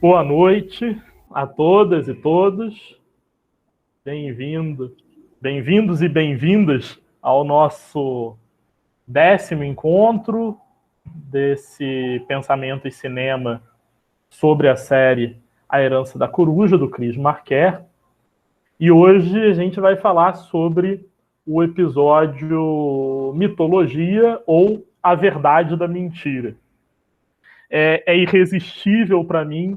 Boa noite a todas e todos. Bem-vindos e bem-vindas ao nosso 10º encontro desse Pensamento e Cinema sobre a série A Herança da Coruja, do Chris Marquer. E hoje a gente vai falar sobre o episódio Mitologia ou A Verdade da Mentira. É irresistível para mim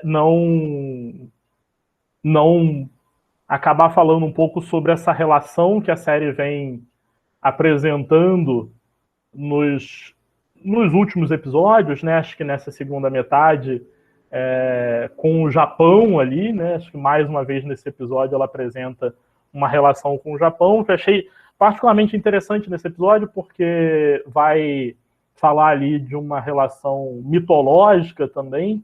não acabar falando um pouco sobre essa relação que a série vem apresentando nos últimos episódios, né? Acho que nessa segunda metade, com o Japão ali, né? Acho que mais uma vez nesse episódio ela apresenta uma relação com o Japão, que eu achei particularmente interessante nesse episódio, porque vai falar ali de uma relação mitológica também.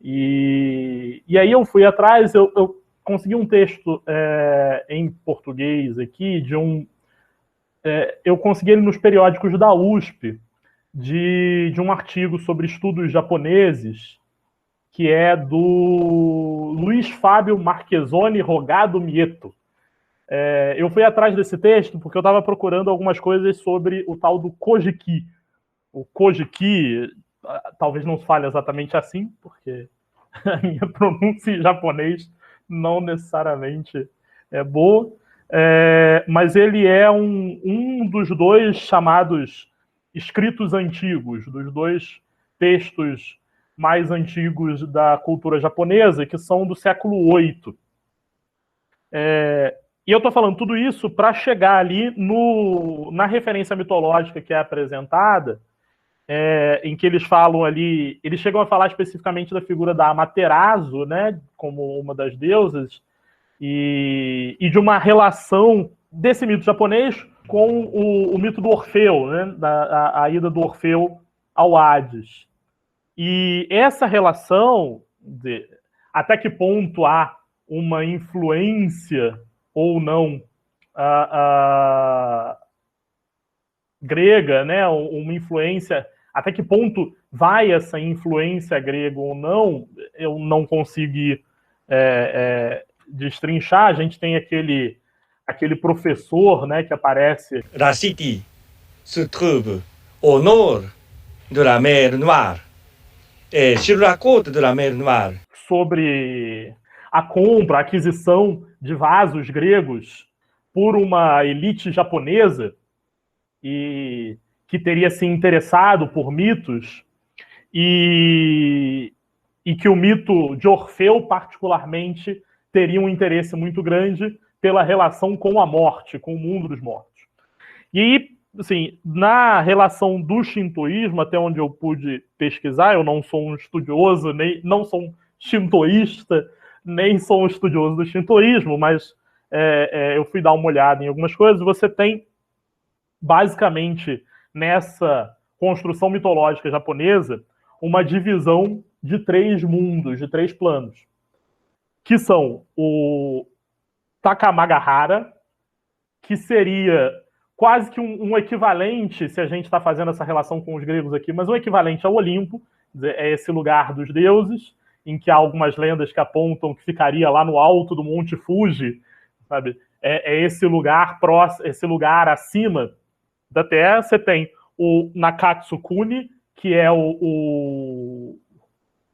E aí eu fui atrás, eu consegui um texto em português aqui, eu consegui ele nos periódicos da USP, de um artigo sobre estudos japoneses, que é do Luiz Fábio Marchesoni Rogado Mieto. Eu fui atrás desse texto porque eu estava procurando algumas coisas sobre o tal do Kojiki. O Kojiki, talvez não se fale exatamente assim, porque a minha pronúncia em japonês não necessariamente é boa, mas ele é um dos dois chamados escritos antigos, dos dois textos mais antigos da cultura japonesa, que são do século VIII. E eu estou falando tudo isso para chegar ali na referência mitológica que é apresentada, em que eles falam ali, eles chegam a falar especificamente da figura da Amaterasu, né, como uma das deusas, e de uma relação desse mito japonês com o mito do Orfeu, né, a ida do Orfeu ao Hades. E essa relação, até que ponto há uma influência ou não grega, né, uma influência, até que ponto vai essa influência grega ou não, eu não consegui destrinchar. A gente tem aquele professor, né, que aparece. La City se trouve au nord de la mer Noire et sur la côte de la mer Noire. Sobre a compra, a aquisição de vasos gregos por uma elite japonesa e que teria se interessado por mitos e que o mito de Orfeu, particularmente, teria um interesse muito grande pela relação com a morte, com o mundo dos mortos. E aí, assim, na relação do shintoísmo, até onde eu pude pesquisar, eu não sou um estudioso, nem não sou um shintoísta, nem sou um estudioso do shintoísmo, mas eu fui dar uma olhada em algumas coisas. Você tem, basicamente, nessa construção mitológica japonesa, uma divisão de 3 mundos, de 3 planos, que são o Takamagahara, que seria quase que um equivalente, se a gente está fazendo essa relação com os gregos aqui, mas um equivalente ao Olimpo, é esse lugar dos deuses, em que há algumas lendas que apontam que ficaria lá no alto do Monte Fuji, sabe? Esse lugar próximo, esse lugar acima da Terra. Você tem o Nakatsukuni, que é o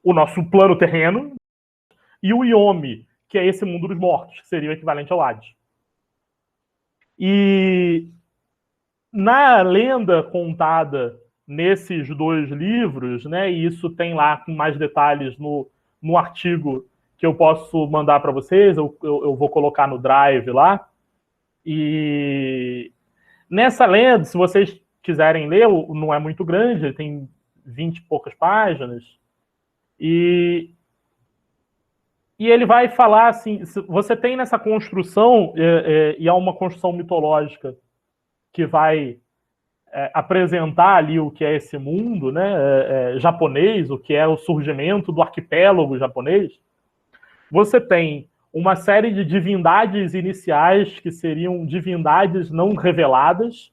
nosso plano terreno, e o Yomi, que é esse mundo dos mortos, que seria o equivalente ao Hades. E na lenda contada nesses 2 livros, né, e isso tem lá com mais detalhes no artigo que eu posso mandar para vocês, eu vou colocar no Drive lá. E nessa lenda, se vocês quiserem ler, não é muito grande, ele tem 20 e poucas páginas, e ele vai falar assim, você tem nessa construção, e há uma construção mitológica que vai apresentar ali o que é esse mundo, né, japonês, o que é o surgimento do arquipélago japonês. Você tem uma série de divindades iniciais que seriam divindades não reveladas,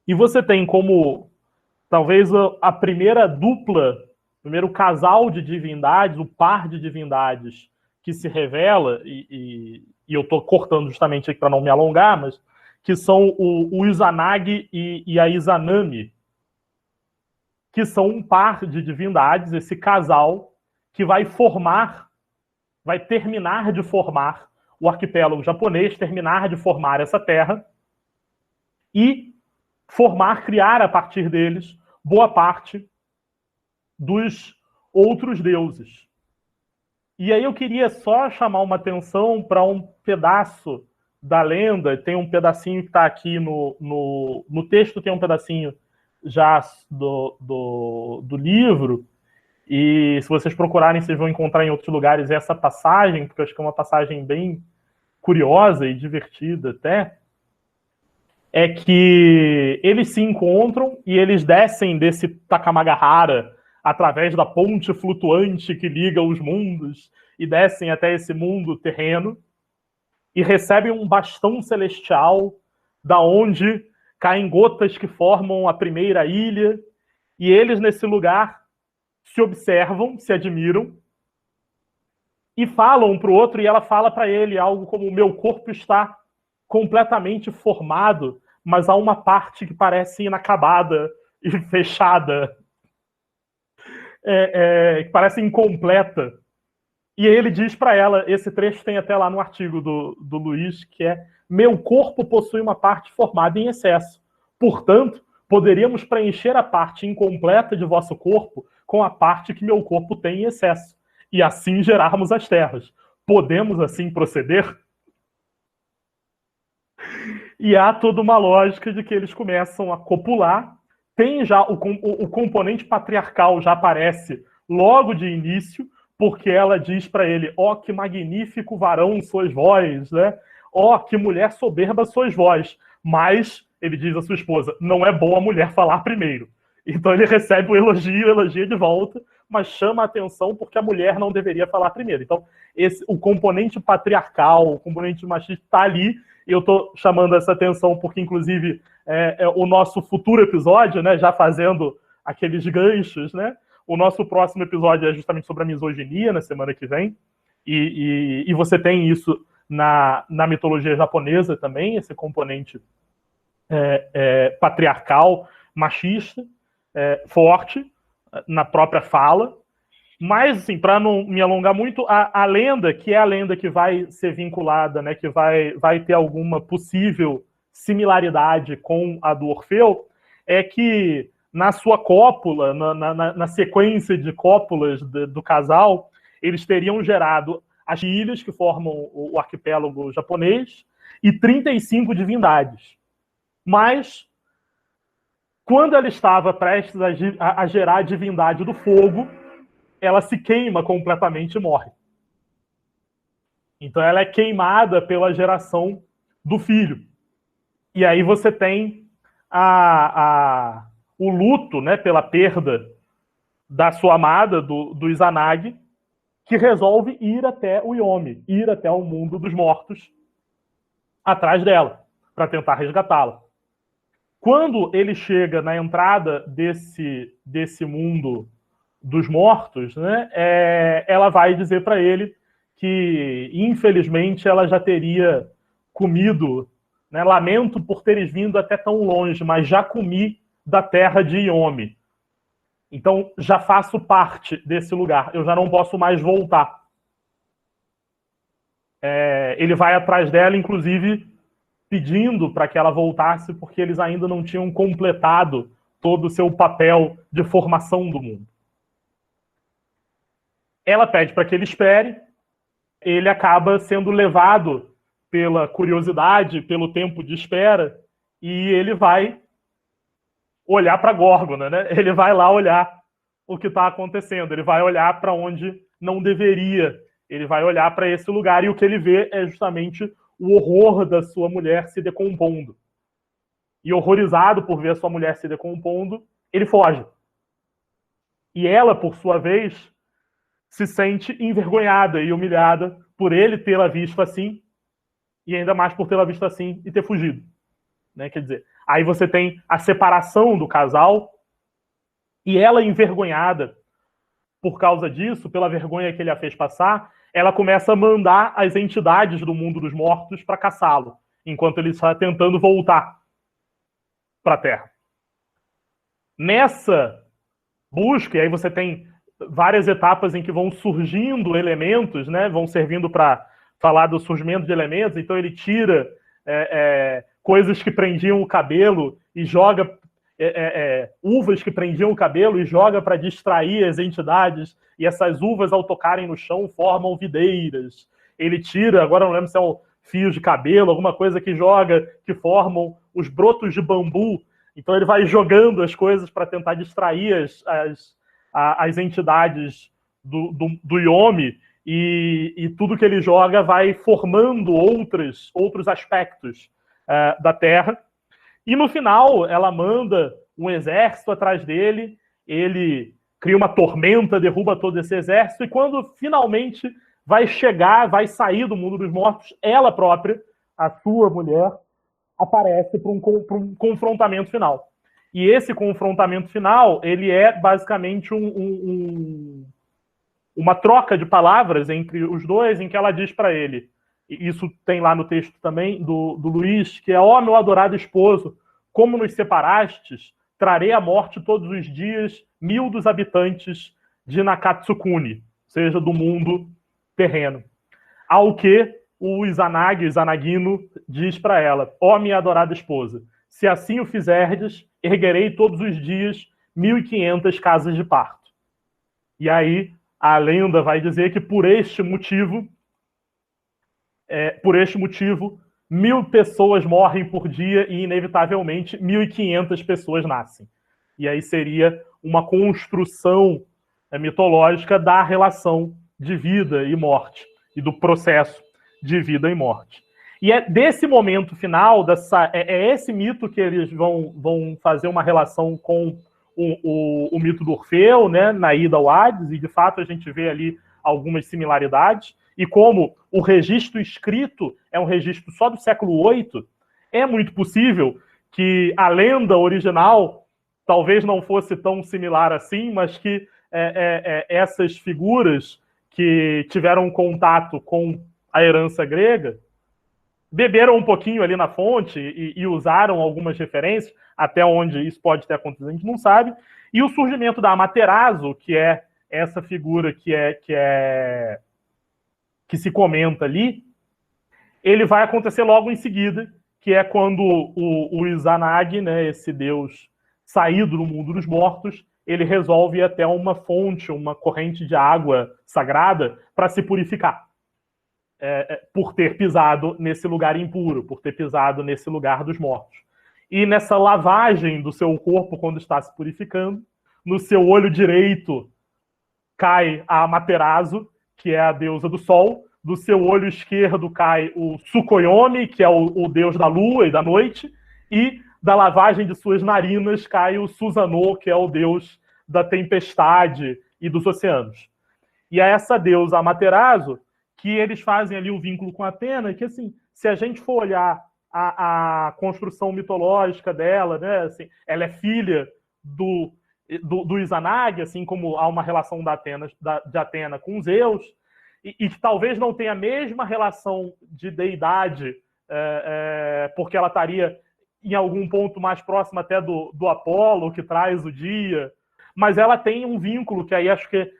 e você tem como talvez a primeira dupla Primeiro, o casal de divindades, o par de divindades que se revela, e eu estou cortando justamente aqui para não me alongar, mas que são o Izanagi e a Izanami, que são um par de divindades, esse casal que vai terminar de formar o arquipélago japonês, terminar de formar essa terra e criar a partir deles boa parte dos outros deuses. E aí eu queria só chamar uma atenção para um pedaço da lenda. Tem um pedacinho que está aqui no texto, tem um pedacinho já do livro, e se vocês procurarem, vocês vão encontrar em outros lugares essa passagem, porque eu acho que é uma passagem bem curiosa e divertida até, é que eles se encontram e eles descem desse Takamagahara através da ponte flutuante que liga os mundos e descem até esse mundo terreno e recebem um bastão celestial da onde caem gotas que formam a primeira ilha, e eles nesse lugar se observam, se admiram e falam um para o outro, e ela fala para ele algo como: meu corpo está completamente formado, mas há uma parte que parece inacabada e fechada, que parece incompleta. E ele diz para ela, esse trecho tem até lá no artigo do Luiz, que é: meu corpo possui uma parte formada em excesso. Portanto, poderíamos preencher a parte incompleta de vosso corpo com a parte que meu corpo tem em excesso, e assim gerarmos as terras. Podemos assim proceder? E há toda uma lógica de que eles começam a copular. Tem já o componente patriarcal já aparece logo de início, porque ela diz para ele: ó, que magnífico varão sois vós, né? Ó, que mulher soberba sois vós. Mas, ele diz à sua esposa, não é bom a mulher falar primeiro. Então ele recebe o elogio, elogia de volta, mas chama a atenção porque a mulher não deveria falar primeiro. Então, o componente patriarcal, o componente machista está ali, e eu estou chamando essa atenção porque, inclusive, o nosso futuro episódio, né, já fazendo aqueles ganchos, né, o nosso próximo episódio é justamente sobre a misoginia, na semana que vem, e você tem isso na mitologia japonesa também, esse componente patriarcal, machista, forte, na própria fala. Mas, assim, para não me alongar muito, a lenda, que é a lenda que vai ser vinculada, né, que vai ter alguma possível similaridade com a do Orfeu, é que na sua cópula, na sequência de cópulas do casal, eles teriam gerado as ilhas que formam o arquipélago japonês e 35 divindades. Mas, quando ela estava prestes a gerar a divindade do fogo, ela se queima completamente e morre. Então ela é queimada pela geração do filho. E aí você tem o luto, né, pela perda da sua amada, do Izanagi, que resolve ir até o Yomi, ir até o mundo dos mortos, atrás dela, para tentar resgatá-la. Quando ele chega na entrada desse mundo dos mortos, né, ela vai dizer para ele que, infelizmente, ela já teria comido, né, lamento por teres vindo até tão longe, mas já comi da terra de Yomi. Então, já faço parte desse lugar, eu já não posso mais voltar. Ele vai atrás dela, inclusive, pedindo para que ela voltasse, porque eles ainda não tinham completado todo o seu papel de formação do mundo. Ela pede para que ele espere, ele acaba sendo levado pela curiosidade, pelo tempo de espera, e ele vai olhar para a Górgona, né? Ele vai lá olhar o que está acontecendo, ele vai olhar para onde não deveria, ele vai olhar para esse lugar, e o que ele vê é justamente o horror da sua mulher se decompondo. E horrorizado por ver a sua mulher se decompondo, ele foge. E ela, por sua vez, se sente envergonhada e humilhada por ele tê-la visto assim, e ainda mais por tê-la visto assim e ter fugido. Né? Quer dizer, aí você tem a separação do casal, e ela envergonhada por causa disso, pela vergonha que ele a fez passar, ela começa a mandar as entidades do mundo dos mortos para caçá-lo, enquanto ele está tentando voltar para a Terra. Nessa busca, e aí você tem várias etapas em que vão surgindo elementos, né? Vão servindo para falar do surgimento de elementos. Então ele tira coisas que prendiam o cabelo e joga uvas que prendiam o cabelo e joga para distrair as entidades, e essas uvas, ao tocarem no chão, formam videiras. Ele tira, agora não lembro se é fios de cabelo, alguma coisa que joga, que formam os brotos de bambu. Então ele vai jogando as coisas para tentar distrair as entidades do Yomi, e tudo que ele joga vai formando outros aspectos da Terra. E no final, ela manda um exército atrás dele, ele cria uma tormenta, derruba todo esse exército, e quando finalmente vai sair do mundo dos mortos, ela própria, a sua mulher, aparece para um confrontamento final. E esse confrontamento final, ele é basicamente uma troca de palavras entre os dois, em que ela diz para ele, e isso tem lá no texto também do Luiz, que é: ó, meu adorado esposo, como nos separastes, trarei a morte todos os dias 1000 dos habitantes de Nakatsukuni, ou seja, do mundo terreno. Ao que o Izanagino, diz para ela: ó, minha adorada esposa, se assim o fizerdes, erguerei todos os dias 1500 casas de parto. E aí a lenda vai dizer que por este motivo 1000 pessoas morrem por dia e, inevitavelmente, 1500 pessoas nascem. E aí seria uma construção mitológica da relação de vida e morte, e do processo de vida e morte. E é desse momento final, esse mito que eles vão fazer uma relação com o mito do Orfeu, né, na ida ao Hades, e de fato a gente vê ali algumas similaridades. E como o registro escrito é um registro só do século VIII, é muito possível que a lenda original talvez não fosse tão similar assim, mas que essas figuras que tiveram contato com a herança grega beberam um pouquinho ali na fonte e usaram algumas referências, até onde isso pode ter acontecido a gente não sabe. E o surgimento da Amaterasu, que é essa figura que se comenta ali, ele vai acontecer logo em seguida, que é quando o Izanagi, né, esse deus saído do mundo dos mortos, ele resolve ir até uma fonte, uma corrente de água sagrada, para se purificar, por ter pisado nesse lugar impuro, por ter pisado nesse lugar dos mortos. E nessa lavagem do seu corpo, quando está se purificando, no seu olho direito cai a Amaterasu, que é a deusa do sol. Do seu olho esquerdo cai o Tsukuyomi, que é o deus da lua e da noite. E da lavagem de suas narinas cai o Susanoo, que é o deus da tempestade e dos oceanos. E é essa deusa Amaterasu que eles fazem ali o vínculo com Atena, que, assim, se a gente for olhar a construção mitológica dela, né, assim, ela é filha do Izanagi, assim como há uma relação de Atena com Zeus, e que talvez não tenha a mesma relação de deidade, porque ela estaria em algum ponto mais próximo até do Apolo, que traz o dia, mas ela tem um vínculo que aí acho que,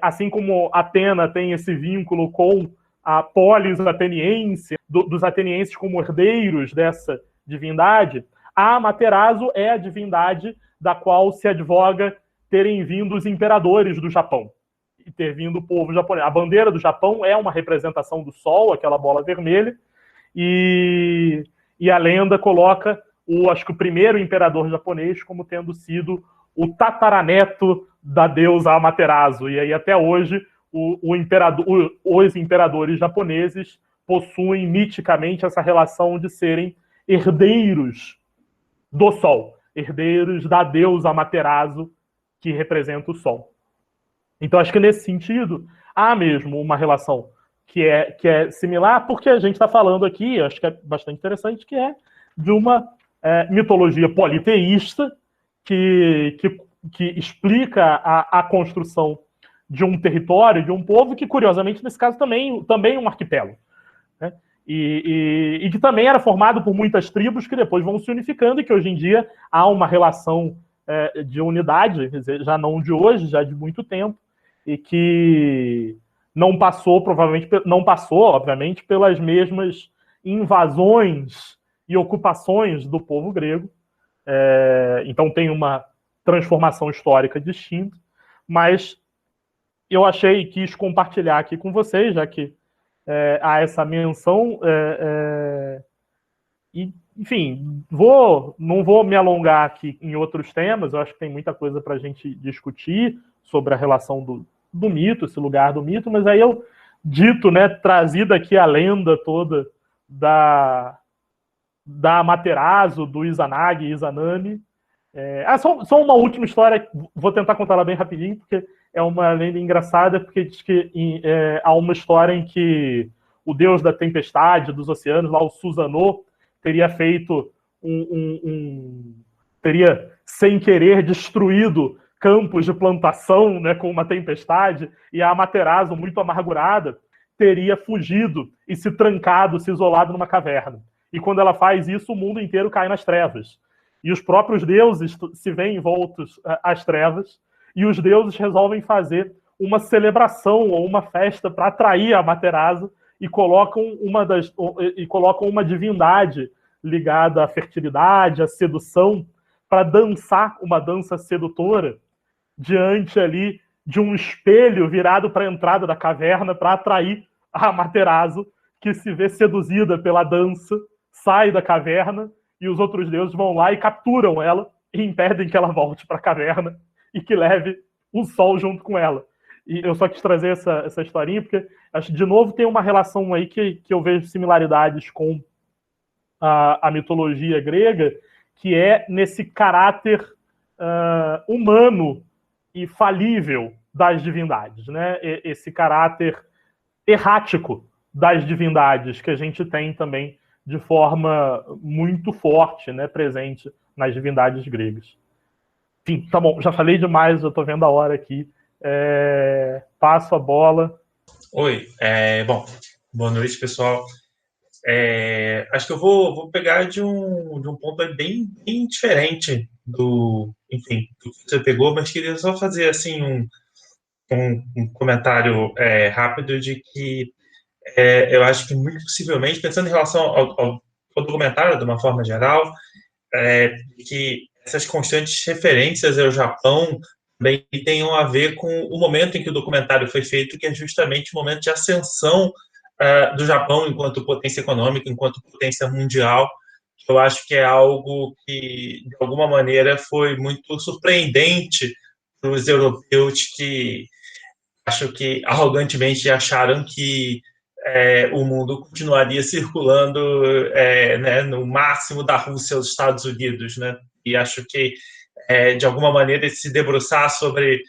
assim como Atena tem esse vínculo com a polis ateniense, dos atenienses como herdeiros dessa divindade, a Amaterasu é a divindade da qual se advoga terem vindo os imperadores do Japão, e ter vindo o povo japonês. A bandeira do Japão é uma representação do sol, aquela bola vermelha, e a lenda coloca acho que o primeiro imperador japonês como tendo sido o tataraneto da deusa Amaterasu. E aí até hoje os imperadores japoneses possuem miticamente essa relação de serem herdeiros do sol, herdeiros da deusa Amaterasu, que representa o sol. Então acho que nesse sentido há mesmo uma relação que é similar, porque a gente está falando aqui, acho que é bastante interessante, que é de uma mitologia politeísta que explica a construção de um território, de um povo que, curiosamente, nesse caso também um arquipélago, né? E que também era formado por muitas tribos que depois vão se unificando e que hoje em dia há uma relação de unidade, quer dizer, já não de hoje, já de muito tempo, e que não passou, obviamente, pelas mesmas invasões e ocupações do povo grego. Então tem uma transformação histórica distinta, mas eu achei e quis compartilhar aqui com vocês, já que há essa menção. E, enfim, não vou me alongar aqui em outros temas, eu acho que tem muita coisa para a gente discutir sobre a relação do mito, esse lugar do mito, mas aí eu dito, né, trazida aqui a lenda toda da Amaterasu, do Izanagi e Izanami. Só uma última história, vou tentar contar ela bem rapidinho, porque é uma lenda engraçada, porque diz que há uma história em que o deus da tempestade, dos oceanos, lá o Susanoo, teria feito teria, sem querer, destruído campos de plantação, né, com uma tempestade, e a Amaterasu, muito amargurada, teria fugido e se trancado, se isolado numa caverna. E quando ela faz isso, o mundo inteiro cai nas trevas. E os próprios deuses se veem envoltos às trevas, e os deuses resolvem fazer uma celebração ou uma festa para atrair a Amaterasu e colocam uma divindade ligada à fertilidade, à sedução, para dançar uma dança sedutora diante ali de um espelho virado para a entrada da caverna para atrair a Amaterasu, que se vê seduzida pela dança, sai da caverna, e os outros deuses vão lá e capturam ela e impedem que ela volte para a caverna e que leve o sol junto com ela. E eu só quis trazer essa historinha, porque acho que, de novo, tem uma relação aí que eu vejo similaridades com a mitologia grega, que é nesse caráter humano e falível das divindades, né? Esse caráter errático das divindades que a gente tem também de forma muito forte, né, presente nas divindades gregas. Enfim, tá bom, já falei demais, eu tô vendo a hora aqui. Passo a bola. Oi, bom, boa noite, pessoal. Acho que eu vou pegar de um ponto bem diferente do que você pegou, mas queria só fazer assim um comentário rápido de que eu acho que muito possivelmente, pensando em relação ao documentário de uma forma geral, que essas constantes referências ao Japão também tenham a ver com o momento em que o documentário foi feito, que é justamente o momento de ascensão do Japão enquanto potência econômica, enquanto potência mundial. Eu acho que é algo que, de alguma maneira, foi muito surpreendente para os europeus, que acho que arrogantemente acharam que o mundo continuaria circulando né, no máximo da Rússia aos Estados Unidos, né? E acho que, de alguma maneira, se debruçar sobre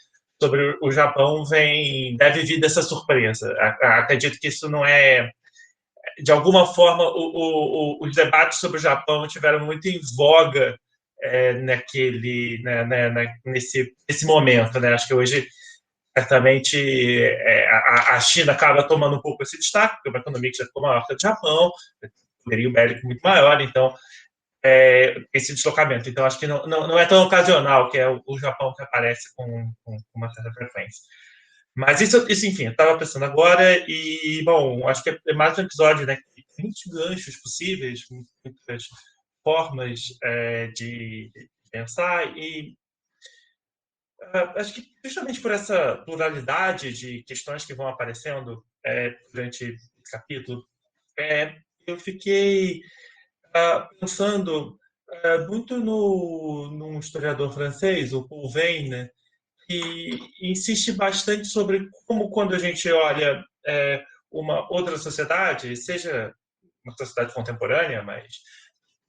o Japão deve vir dessa surpresa. Acredito que isso não é... De alguma forma, os debates sobre o Japão tiveram muito em voga nesse momento, né? Acho que hoje, certamente, a China acaba tomando um pouco esse destaque, porque é uma economia que já ficou maior que a do Japão, poderio bélico muito maior, então, esse deslocamento. Então, acho que não é tão ocasional que é o Japão que aparece com uma certa frequência. Mas isso enfim, eu estava pensando agora e, bom, acho que é mais um episódio, né, que tem muitos ganchos possíveis, muitas formas de pensar e acho que justamente por essa pluralidade de questões que vão aparecendo durante esse capítulo, eu fiquei pensando muito num historiador francês, o Paul Veyne, que insiste bastante sobre como, quando a gente olha uma outra sociedade, seja uma sociedade contemporânea, mas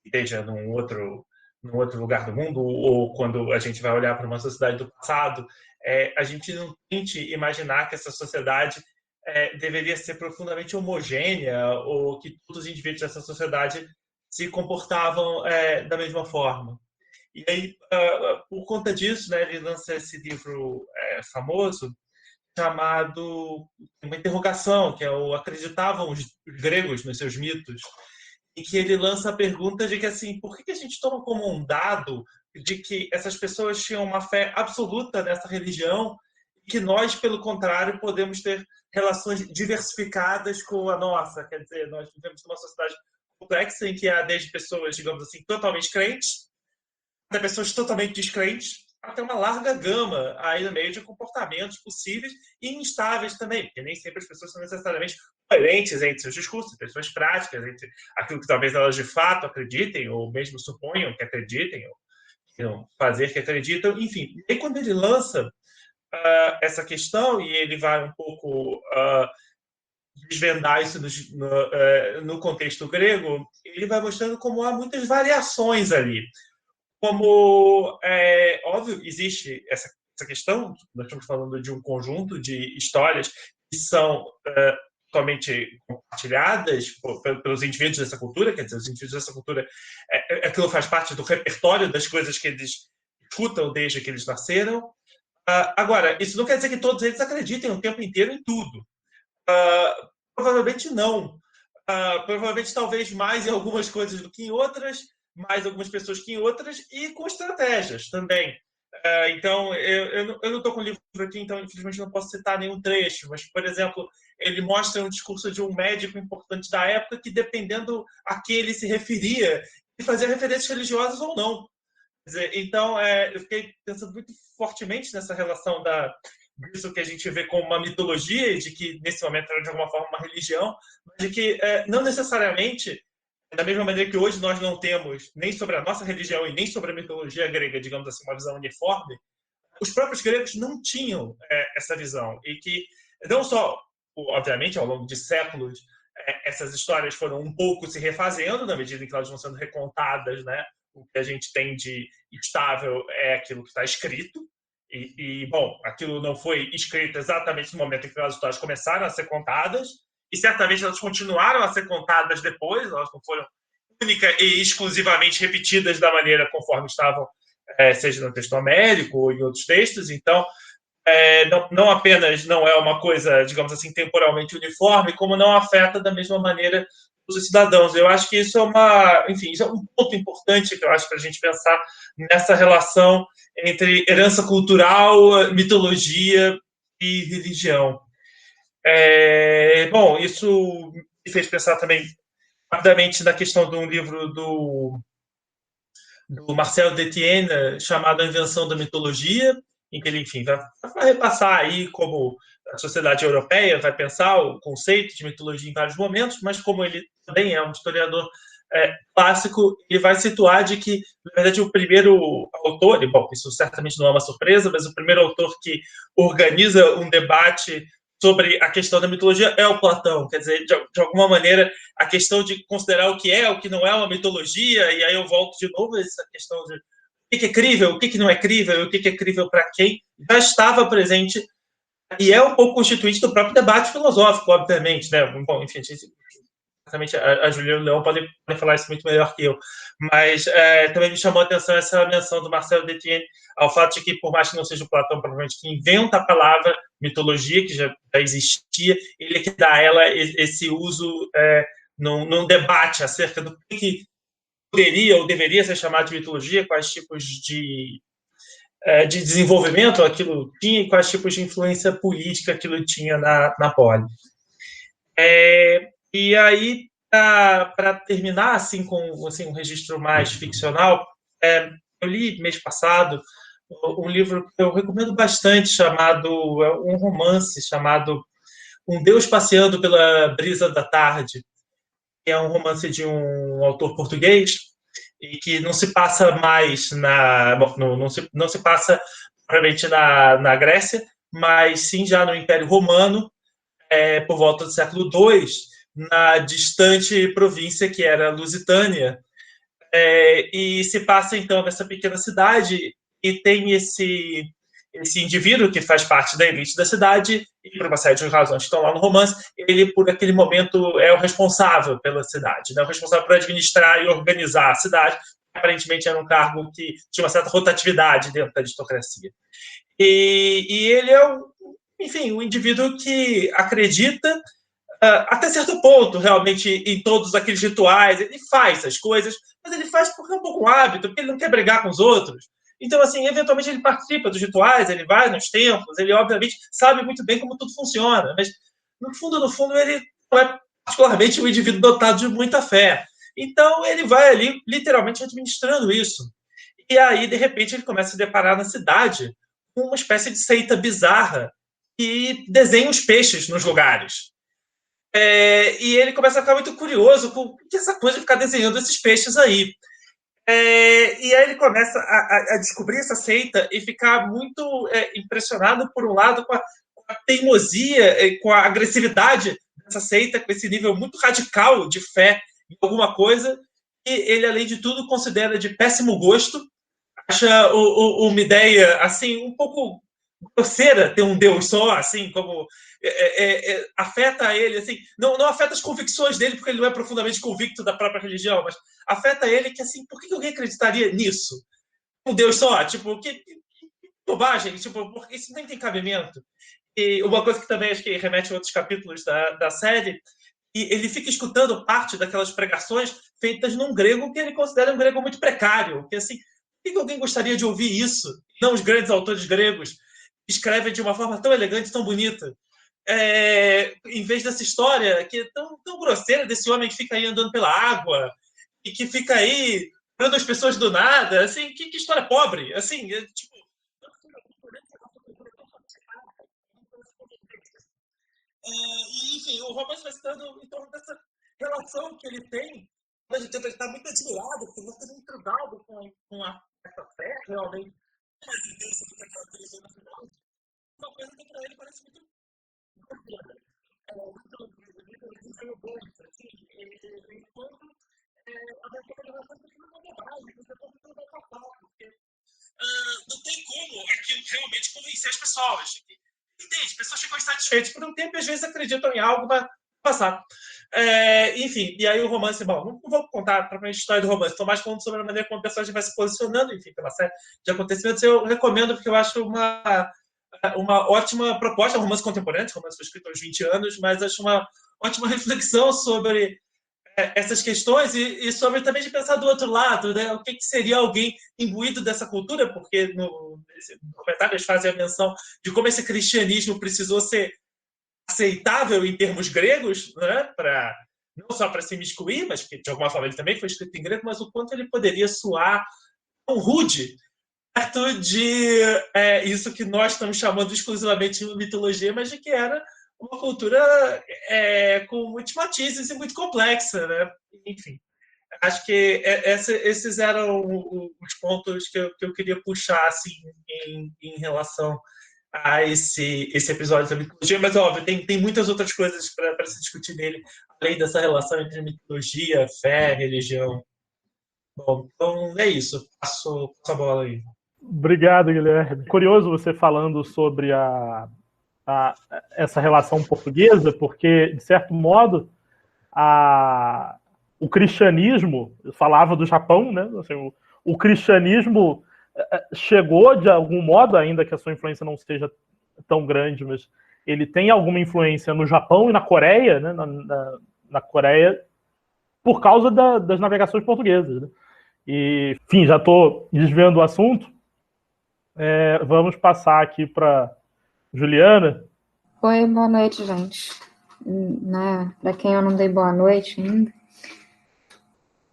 esteja num outro lugar do mundo, ou quando a gente vai olhar para uma sociedade do passado, a gente não tente imaginar que essa sociedade deveria ser profundamente homogênea, ou que todos os indivíduos dessa sociedade se comportavam da mesma forma. E aí, por conta disso, né, ele lança esse livro famoso, chamado uma interrogação, que é o acreditavam os gregos nos seus mitos, em que ele lança a pergunta de que, assim, por que a gente toma como um dado de que essas pessoas tinham uma fé absoluta nessa religião e que nós, pelo contrário, podemos ter relações diversificadas com a nossa? Quer dizer, nós vivemos numa sociedade complexa em que há desde pessoas, digamos assim, totalmente crentes, até pessoas totalmente descrentes, até uma larga gama aí no meio de comportamentos possíveis e instáveis também, porque nem sempre as pessoas são necessariamente coerentes entre seus discursos, entre suas práticas, entre aquilo que talvez elas de fato acreditem, ou mesmo suponham que acreditem, ou queiram fazer que acreditam, enfim. E quando ele lança essa questão, e ele vai um pouco desvendar isso no contexto grego, ele vai mostrando como há muitas variações ali. Como, óbvio, existe essa questão, nós estamos falando de um conjunto de histórias que são totalmente compartilhadas pelos indivíduos dessa cultura, quer dizer, os indivíduos dessa cultura, aquilo faz parte do repertório das coisas que eles escutam desde que eles nasceram. Agora, isso não quer dizer que todos eles acreditem o tempo inteiro em tudo. Provavelmente não. Provavelmente, talvez mais em algumas coisas do que em outras, mais algumas pessoas que em outras, e com estratégias também. Então, eu não estou com o livro aqui, então, infelizmente, não posso citar nenhum trecho, mas, por exemplo, ele mostra um discurso de um médico importante da época que, dependendo a que ele se referia, ele fazia referências religiosas ou não. Quer dizer, então, eu fiquei pensando muito fortemente nessa relação disso que a gente vê como uma mitologia, de que, nesse momento, era de alguma forma uma religião, mas de que, não necessariamente, da mesma maneira que hoje nós não temos nem sobre a nossa religião e nem sobre a mitologia grega, digamos assim, uma visão uniforme, os próprios gregos não tinham essa visão. E que, não só, obviamente, ao longo de séculos, essas histórias foram um pouco se refazendo, na medida em que elas vão sendo recontadas, né? O que a gente tem de estável é aquilo que está escrito. Bom, aquilo não foi escrito exatamente no momento em que as histórias começaram a ser contadas, e certamente elas continuaram a ser contadas depois, elas não foram única e exclusivamente repetidas da maneira conforme estavam, seja no texto homérico ou em outros textos. Então, não apenas não é uma coisa, digamos assim, temporalmente uniforme, como não afeta da mesma maneira os cidadãos. Eu acho que isso isso é um ponto importante que eu acho para a gente pensar nessa relação entre herança cultural, mitologia e religião. Bom, isso me fez pensar também rapidamente na questão de um livro do Marcel Detienne chamado A Invenção da Mitologia, em que ele, enfim, vai repassar aí como a sociedade europeia vai pensar o conceito de mitologia em vários momentos, mas como ele também é um historiador clássico, ele vai situar de que, na verdade, o primeiro autor, e, bom, isso certamente não é uma surpresa, mas o primeiro autor que organiza um debate sobre a questão da mitologia é o Platão. Quer dizer, de alguma maneira, a questão de considerar o que não é uma mitologia, e aí eu volto de novo a essa questão de o que é crível, o que não é crível, o que é crível para quem, já estava presente e é um pouco constituinte do próprio debate filosófico, obviamente, né? Bom, enfim, certamente a Juliana Leão pode falar isso muito melhor que eu, mas também me chamou a atenção essa menção do Marcel Detienne ao fato de que, por mais que não seja o Platão, provavelmente, que inventa a palavra mitologia, que já existia, ele é que dá a ela esse uso num debate acerca do que poderia ou deveria ser chamado de mitologia, quais tipos de desenvolvimento aquilo tinha e quais tipos de influência política aquilo tinha na poli. E aí, para terminar assim, com assim, um registro mais ficcional, eu li mês passado um livro que eu recomendo bastante, um romance chamado Um Deus Passeando pela Brisa da Tarde, que é um romance de um autor português e que não se passa mais não se passa provavelmente na Grécia, mas sim já no Império Romano, por volta do século II, na distante província que era Lusitânia, e se passa então nessa pequena cidade e tem esse indivíduo que faz parte da elite da cidade e por uma série de razões que estão lá no romance, ele por aquele momento é o responsável pela cidade, né? O responsável por administrar e organizar a cidade. Aparentemente era um cargo que tinha uma certa rotatividade dentro da aristocracia. E ele é enfim, um indivíduo que acredita até certo ponto, realmente, em todos aqueles rituais. Ele faz essas coisas, mas ele faz porque é um pouco um hábito, porque ele não quer brigar com os outros. Então, assim, eventualmente ele participa dos rituais, ele vai nos templos, ele, obviamente, sabe muito bem como tudo funciona, mas, no fundo, ele não é particularmente um indivíduo dotado de muita fé. Então, ele vai ali, literalmente, administrando isso. E aí, de repente, ele começa a se deparar na cidade com uma espécie de seita bizarra que desenha os peixes nos lugares. E ele começa a ficar muito curioso com essa coisa de ficar desenhando esses peixes aí. E aí ele começa a descobrir essa seita e ficar muito impressionado, por um lado, com a teimosia, com a agressividade dessa seita, com esse nível muito radical de fé em alguma coisa, que ele, além de tudo, considera de péssimo gosto, acha uma ideia assim um pouco grosseira ter um Deus só, assim, como afeta ele, assim, não afeta as convicções dele, porque ele não é profundamente convicto da própria religião, mas afeta ele que, assim, por que alguém acreditaria nisso? Um Deus só? Tipo, que bobagem, tipo, porque isso nem tem cabimento. E uma coisa que também acho que remete a outros capítulos da série, e ele fica escutando parte daquelas pregações feitas num grego que ele considera um grego muito precário, que, assim, por que alguém gostaria de ouvir isso? Não os grandes autores gregos escrevem de uma forma tão elegante, tão bonita. Em vez dessa história que é tão grosseira desse homem que fica aí andando pela água e que fica aí dando as pessoas do nada, assim, que história pobre, assim, tipo... enfim, o romance vai se dando em torno dessa relação que ele tem, onde ele está muito admirado, porque ele está intrigado com essa fé, realmente, uma evidência do que aquela televisão na final, uma coisa que para ele parece muito bacana. Muito bom, assim, enquanto a relação continua uma bobagem, você não vai passar, porque não tem como aquilo realmente convencer as pessoas. Entende? As pessoas ficam insatisfeitas por um tempo e às vezes acreditam em algo, vai passar. Enfim, e aí o romance, bom, não vou contar propriamente a história do romance, estou mais falando sobre a maneira como o personagem vai se posicionando, enfim, pela série de acontecimentos. Eu recomendo porque eu acho uma ótima proposta, um romance contemporâneo, romance foi escrito há uns 20 anos, mas acho uma ótima reflexão sobre essas questões e sobre também de pensar do outro lado, né? O que seria alguém imbuído dessa cultura, porque no documentário eles fazem a menção de como esse cristianismo precisou ser aceitável em termos gregos, né? Não só para se imiscuir, mas que de alguma forma ele também foi escrito em grego, mas o quanto ele poderia soar tão rude perto de isso que nós estamos chamando exclusivamente de mitologia, mas de que era uma cultura com muitos matizes e muito complexa, né? Enfim, acho que esses eram os pontos que eu queria puxar assim, em relação a esse episódio da mitologia, mas óbvio, tem muitas outras coisas para se discutir nele, além dessa relação entre mitologia, fé, religião. Bom, então é isso. Passo a bola aí. Obrigado, Guilherme. Curioso você falando sobre essa relação portuguesa, porque, de certo modo, o cristianismo, eu falava do Japão, né? Assim, o cristianismo chegou de algum modo, ainda que a sua influência não seja tão grande, mas ele tem alguma influência no Japão e na Coreia, né? Na Coreia, por causa das navegações portuguesas, né? E, enfim, já estou desviando o assunto. Vamos passar aqui para Juliana. Oi, boa noite, gente. Para quem eu não dei boa noite ainda.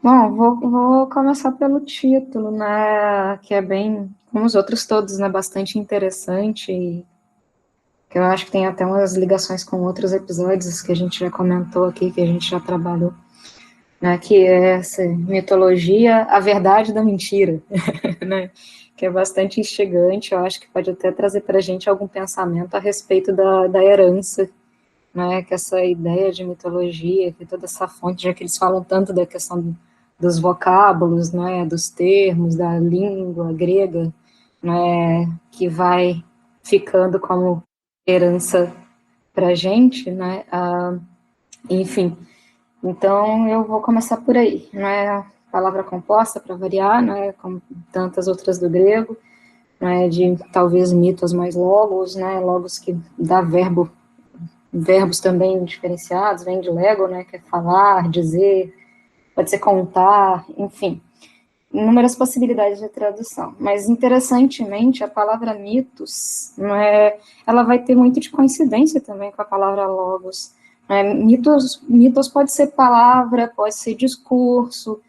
Bom, vou começar pelo título, né, que é bem, como os outros todos, né, bastante interessante, e que eu acho que tem até umas ligações com outros episódios que a gente já comentou aqui, que a gente já trabalhou, né, que é essa mitologia, a verdade da mentira, né, que é bastante instigante. Eu acho que pode até trazer para a gente algum pensamento a respeito da herança, né, que essa ideia de mitologia, que toda essa fonte, já que eles falam tanto da questão dos vocábulos, né, dos termos, da língua grega, né, que vai ficando como herança para a gente, né, enfim. Então, eu vou começar por aí, né, palavra composta, para variar, né, como tantas outras do grego, né, de talvez mitos mais logos, né, logos que dá verbos também diferenciados, vem de lego, né, que é falar, dizer, pode ser contar, enfim, inúmeras possibilidades de tradução. Mas, interessantemente, a palavra mitos, né, ela vai ter muito de coincidência também com a palavra logos. Né? Mitos pode ser palavra, pode ser discurso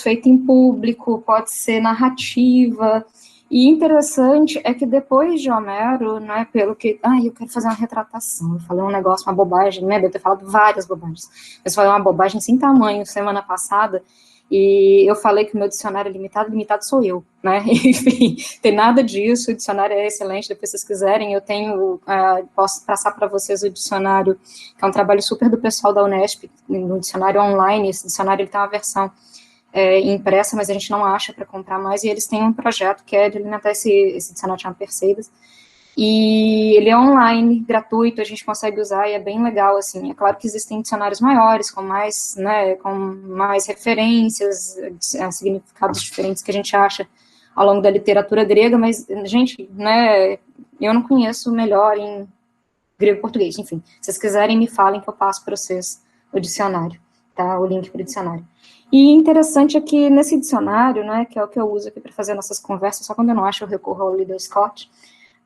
feito em público, pode ser narrativa. E interessante é que depois de Homero, né, pelo que... eu quero fazer uma retratação, eu falei um negócio, uma bobagem, né, devo ter falado várias bobagens, mas falei uma bobagem sem tamanho semana passada, e eu falei que o meu dicionário é limitado sou eu, né, enfim, tem nada disso, o dicionário é excelente, depois se vocês quiserem, eu tenho, posso passar para vocês o dicionário, que é um trabalho super do pessoal da Unesp, no dicionário online, esse dicionário ele tem uma versão impressa, mas a gente não acha para comprar mais, e eles têm um projeto que é de alimentar esse dicionário chamado Perseidas, e ele é online, gratuito, a gente consegue usar e é bem legal, assim, é claro que existem dicionários maiores, com mais referências, significados diferentes que a gente acha ao longo da literatura grega, mas, gente, né, eu não conheço melhor em grego e português, enfim, se vocês quiserem me falem que eu passo para vocês o dicionário, tá, o link para o dicionário. E interessante é que nesse dicionário, né, que é o que eu uso aqui para fazer nossas conversas, só quando eu não acho eu recorro ao Liddell Scott,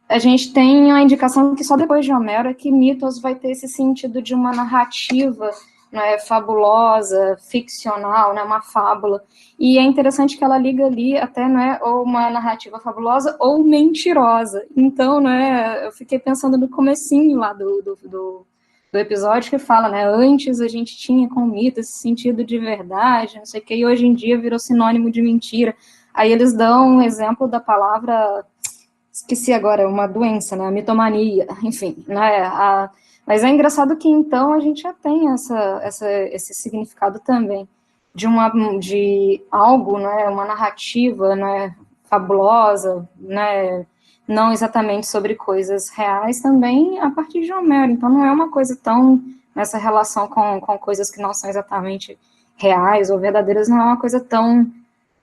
a gente tem a indicação que só depois de Homero é que mitos vai ter esse sentido de uma narrativa, né, fabulosa, ficcional, né, uma fábula. E é interessante que ela liga ali até, né, ou uma narrativa fabulosa ou mentirosa. Então, né, eu fiquei pensando no comecinho lá do episódio que fala, né, antes a gente tinha com mito esse sentido de verdade, não sei o que, e hoje em dia virou sinônimo de mentira. Aí eles dão um exemplo da palavra, esqueci agora, uma doença, né, a mitomania, enfim, né, mas é engraçado que então a gente já tem esse significado também de algo, né, uma narrativa, né, fabulosa, né, não exatamente sobre coisas reais, também a partir de Homero. Então não é uma coisa tão, nessa relação com coisas que não são exatamente reais ou verdadeiras, não é uma coisa tão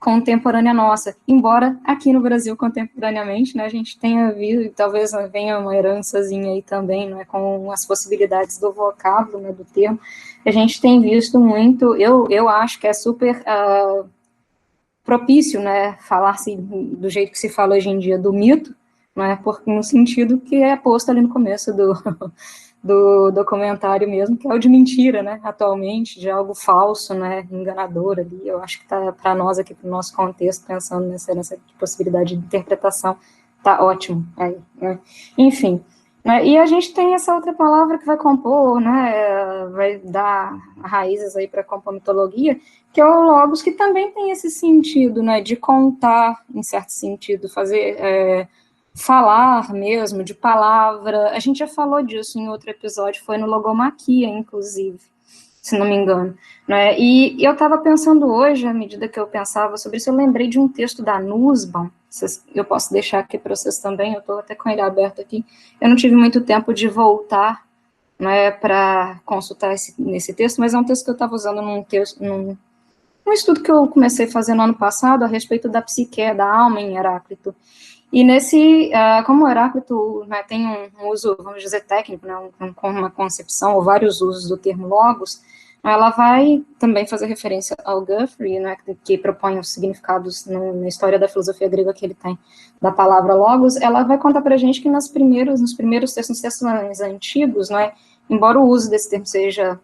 contemporânea nossa, embora aqui no Brasil, contemporaneamente, né, a gente tenha visto, e talvez venha uma herançazinha aí também, né, com as possibilidades do vocábulo, né, do termo, a gente tem visto muito, eu acho que é super propício, né, falar-se do jeito que se fala hoje em dia do mito, né, porque no sentido que é posto ali no começo do documentário mesmo, que é o de mentira, né, atualmente, de algo falso, né, enganador ali. Eu acho que tá, para nós aqui, para o nosso contexto, pensando nessa possibilidade de interpretação, tá ótimo aí, né. Enfim, né, e a gente tem essa outra palavra que vai compor, né, vai dar raízes aí para compor mitologia, que é o logos, que também tem esse sentido, né, de contar, em certo sentido, fazer... falar mesmo, de palavra, a gente já falou disso em outro episódio, foi no Logomaquia, inclusive, se não me engano, né, e eu estava pensando hoje, à medida que eu pensava sobre isso, eu lembrei de um texto da Nussbaum, eu posso deixar aqui para vocês também, eu estou até com ele aberto aqui, eu não tive muito tempo de voltar, né, para consultar nesse texto, mas é um texto que eu estava usando num estudo que eu comecei a fazer no ano passado, a respeito da psique, da alma em Heráclito. E como o Heráclito, né, tem um uso, vamos dizer, técnico, né, com uma concepção, ou vários usos do termo logos, ela vai também fazer referência ao Guthrie, né, que propõe os significados na história da filosofia grega que ele tem da palavra logos. Ela vai contar para a gente que nos primeiros textos, nos textos mais antigos, né, embora o uso desse termo seja,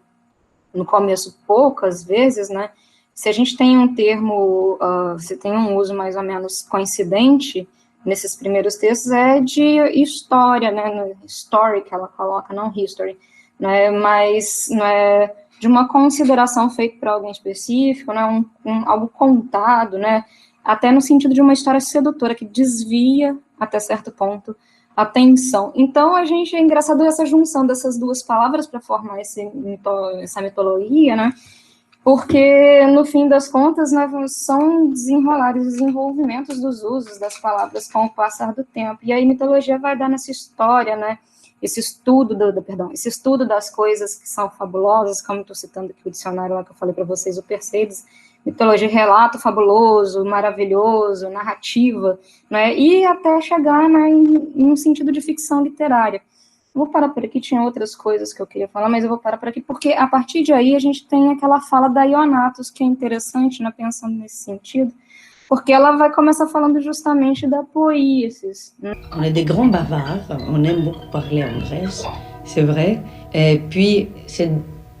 no começo, poucas vezes, né, se a gente tem um termo, se tem um uso mais ou menos coincidente nesses primeiros textos, é de história, né, story que ela coloca, não history, né, mas né, de uma consideração feita para alguém específico, né, algo contado, né, até no sentido de uma história sedutora, que desvia, até certo ponto, a atenção. Então, é engraçado essa junção dessas duas palavras para formar essa mitologia, né, porque, no fim das contas, né, são desenvolvimentos dos usos das palavras com o passar do tempo, e a mitologia vai dar nessa história, né, esse estudo das coisas que são fabulosas, como estou citando aqui o dicionário lá que eu falei para vocês, o Perseides, mitologia, relato fabuloso, maravilhoso, narrativa, né, e até chegar, né, em um sentido de ficção literária. Vou parar por aqui, tinha outras coisas que eu queria falar, mas eu vou parar por aqui, porque a partir de aí a gente tem aquela fala da Ionatos, que é interessante, né, pensando nesse sentido, porque ela vai começar falando justamente da poiesis. On est des grands bavards, on aime beaucoup parler en Grèce, c'est vrai, et puis c'est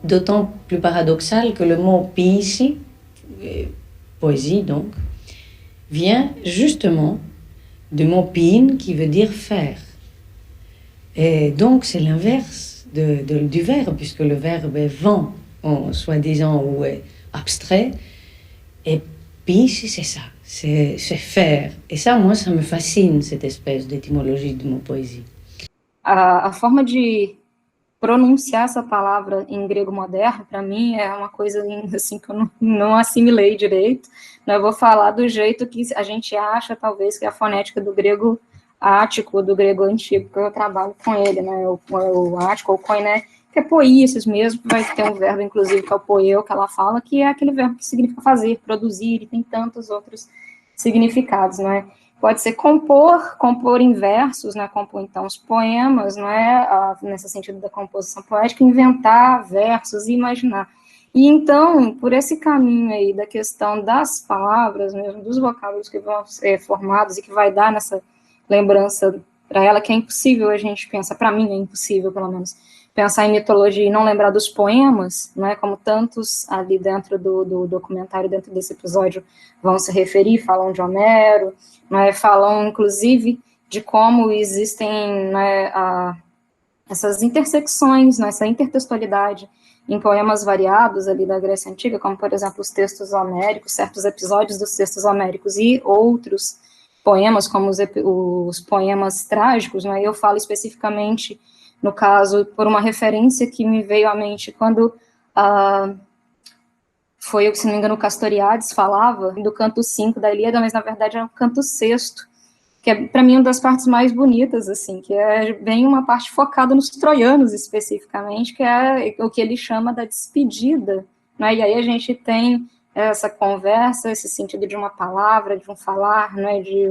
d'autant plus paradoxal que le mot poiesie, poésie donc, vient justement du mot pin qui veut dire faire. Et donc c'est l'inverse du verbe, puisque le verbe est vent, soi-disant, ou est abstrait, et poésie c'est ça, c'est faire. Et ça, moi, ça me fascine, cette espèce d'étymologie du mot poésie. A forma de pronunciar essa palavra em grego moderno, para mim, é uma coisa assim, que eu não assimilei direito. Eu vou falar do jeito que a gente acha, talvez, que é a fonética do grego ático, do grego antigo, porque eu trabalho com ele, né, o ático, ou koiné, que é poiesis mesmo, vai ter um verbo, inclusive, que é o poieu, que ela fala, que é aquele verbo que significa fazer, produzir, e tem tantos outros significados, né. Pode ser compor em versos, né, compor, então, os poemas, né, nesse sentido da composição poética, inventar versos e imaginar. E, então, por esse caminho aí da questão das palavras, mesmo, dos vocábulos que vão ser formados e que vai dar nessa lembrança para ela, que é impossível a gente pensar, para mim é impossível, pelo menos, pensar em mitologia e não lembrar dos poemas, né, como tantos ali dentro do documentário, dentro desse episódio, vão se referir, falam de Homero, né, falam, inclusive, de como existem, né, essas intersecções, né, essa intertextualidade em poemas variados ali da Grécia Antiga, como, por exemplo, os textos homéricos, certos episódios dos textos homéricos e outros poemas, como os poemas trágicos, né, eu falo especificamente, no caso, por uma referência que me veio à mente quando foi, se não me engano, o Castoriadis falava do canto 5 da Ilíada, mas na verdade é o canto 6º, que é, para mim, uma das partes mais bonitas, assim, que é bem uma parte focada nos troianos, especificamente, que é o que ele chama da despedida, né, e aí a gente tem essa conversa, esse sentido de uma palavra, de um falar, né, de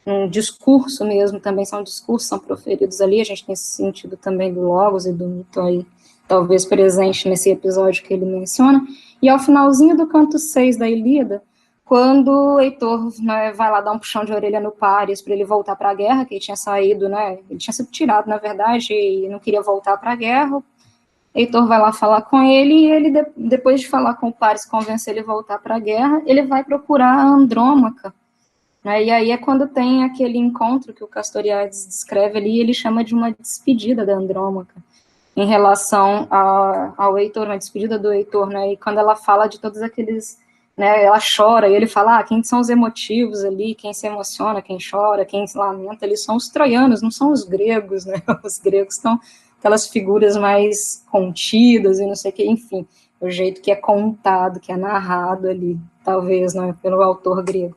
um discurso mesmo, também são discursos, são proferidos ali, a gente tem esse sentido também do logos e do mito aí, talvez presente nesse episódio que ele menciona, e ao finalzinho do canto 6 da Ilíada, quando o Heitor, né, vai lá dar um puxão de orelha no Páris para ele voltar para a guerra, que ele tinha saído, né, ele tinha sido tirado, na verdade, e não queria voltar para a guerra, Heitor vai lá falar com ele, e ele, depois de falar com o Páris, convencer ele a voltar para a guerra, ele vai procurar a Andrômaca, né, e aí é quando tem aquele encontro que o Castoriadis descreve ali, ele chama de uma despedida da Andrômaca, em relação ao Heitor, uma despedida do Heitor, né, e quando ela fala de todos aqueles, né, ela chora, e ele fala, quem são os emotivos ali, quem se emociona, quem chora, quem se lamenta, eles são os troianos, não são os gregos, né, os gregos são aquelas figuras mais contidas e não sei o que, enfim, o jeito que é contado, que é narrado ali, talvez, né, pelo autor grego.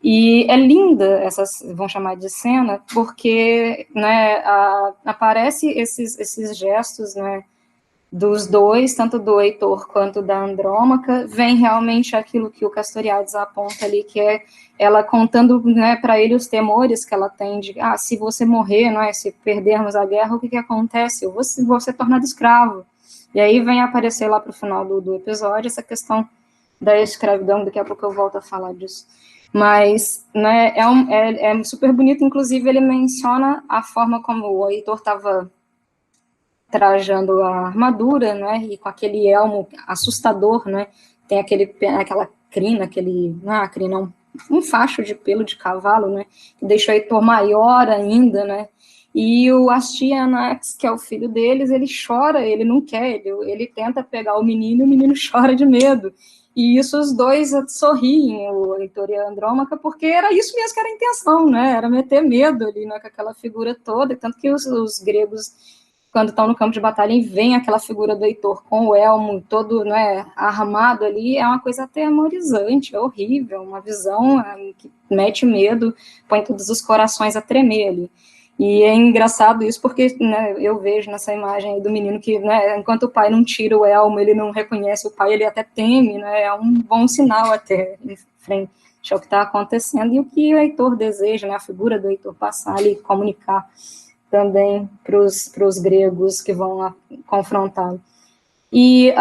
E é linda essas, vão chamar de cena, porque, né, aparece esses gestos, né, dos dois, tanto do Heitor quanto da Andrômaca, vem realmente aquilo que o Castoriadis aponta ali, que é ela contando, né, para ele os temores que ela tem de, se você morrer, né, se perdermos a guerra, o que acontece? Eu vou ser tornado escravo. E aí vem aparecer lá para o final do episódio essa questão da escravidão, daqui a pouco eu volto a falar disso. Mas, né, é super bonito, inclusive ele menciona a forma como o Heitor estava trajando a armadura, né, e com aquele elmo assustador, né, tem aquela crina, um facho de pelo de cavalo, né, que deixa o Heitor maior ainda, né, e o Astyanax, que é o filho deles, ele chora, ele não quer, ele tenta pegar o menino chora de medo, e isso os dois sorriem, o Heitor e a Andrômaca, porque era isso mesmo que era a intenção, né, era meter medo ali, né, com aquela figura toda, tanto que os gregos, quando estão no campo de batalha e vem aquela figura do Heitor com o elmo todo, né, armado ali, é uma coisa atemorizante, é horrível, uma visão que mete medo, põe todos os corações a tremer ali. E é engraçado isso porque, né, eu vejo nessa imagem aí do menino que, né, enquanto o pai não tira o elmo, ele não reconhece o pai, ele até teme, né, é um bom sinal até em frente ao que está acontecendo, e o que o Heitor deseja, né, a figura do Heitor passar ali, comunicar também para os gregos que vão lá confrontá-lo. E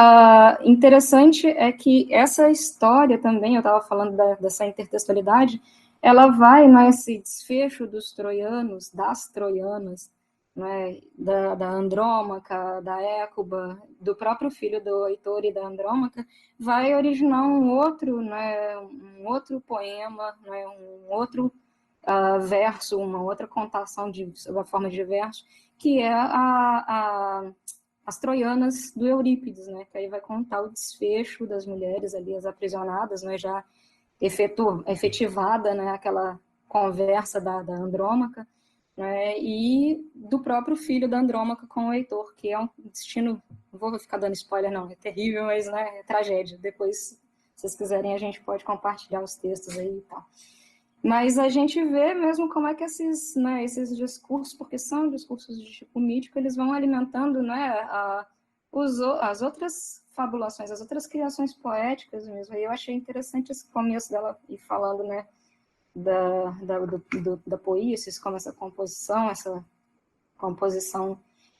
interessante é que essa história também, eu estava falando dessa intertextualidade, ela vai nesse desfecho dos troianos, das troianas, né, da Andrômaca, da Écuba, do próprio filho do Heitor e da Andrômaca, vai originar um outro poema, né, um outro verso, uma outra contação sob a forma de verso, que é as troianas do Eurípides, né, que aí vai contar o desfecho das mulheres ali, as aprisionadas, né, já efetivada, né, aquela conversa da Andrômaca, né, e do próprio filho da Andrômaca com o Heitor, que é um destino, não vou ficar dando spoiler não, é terrível, mas, né, é tragédia. Depois, se vocês quiserem, a gente pode compartilhar os textos aí e tal. Mas a gente vê mesmo como é que esses discursos, porque são discursos de tipo mítico, eles vão alimentando, né, as outras fabulações, as outras criações poéticas mesmo. E eu achei interessante esse começo dela ir falando, né, da poiesis, como essa composição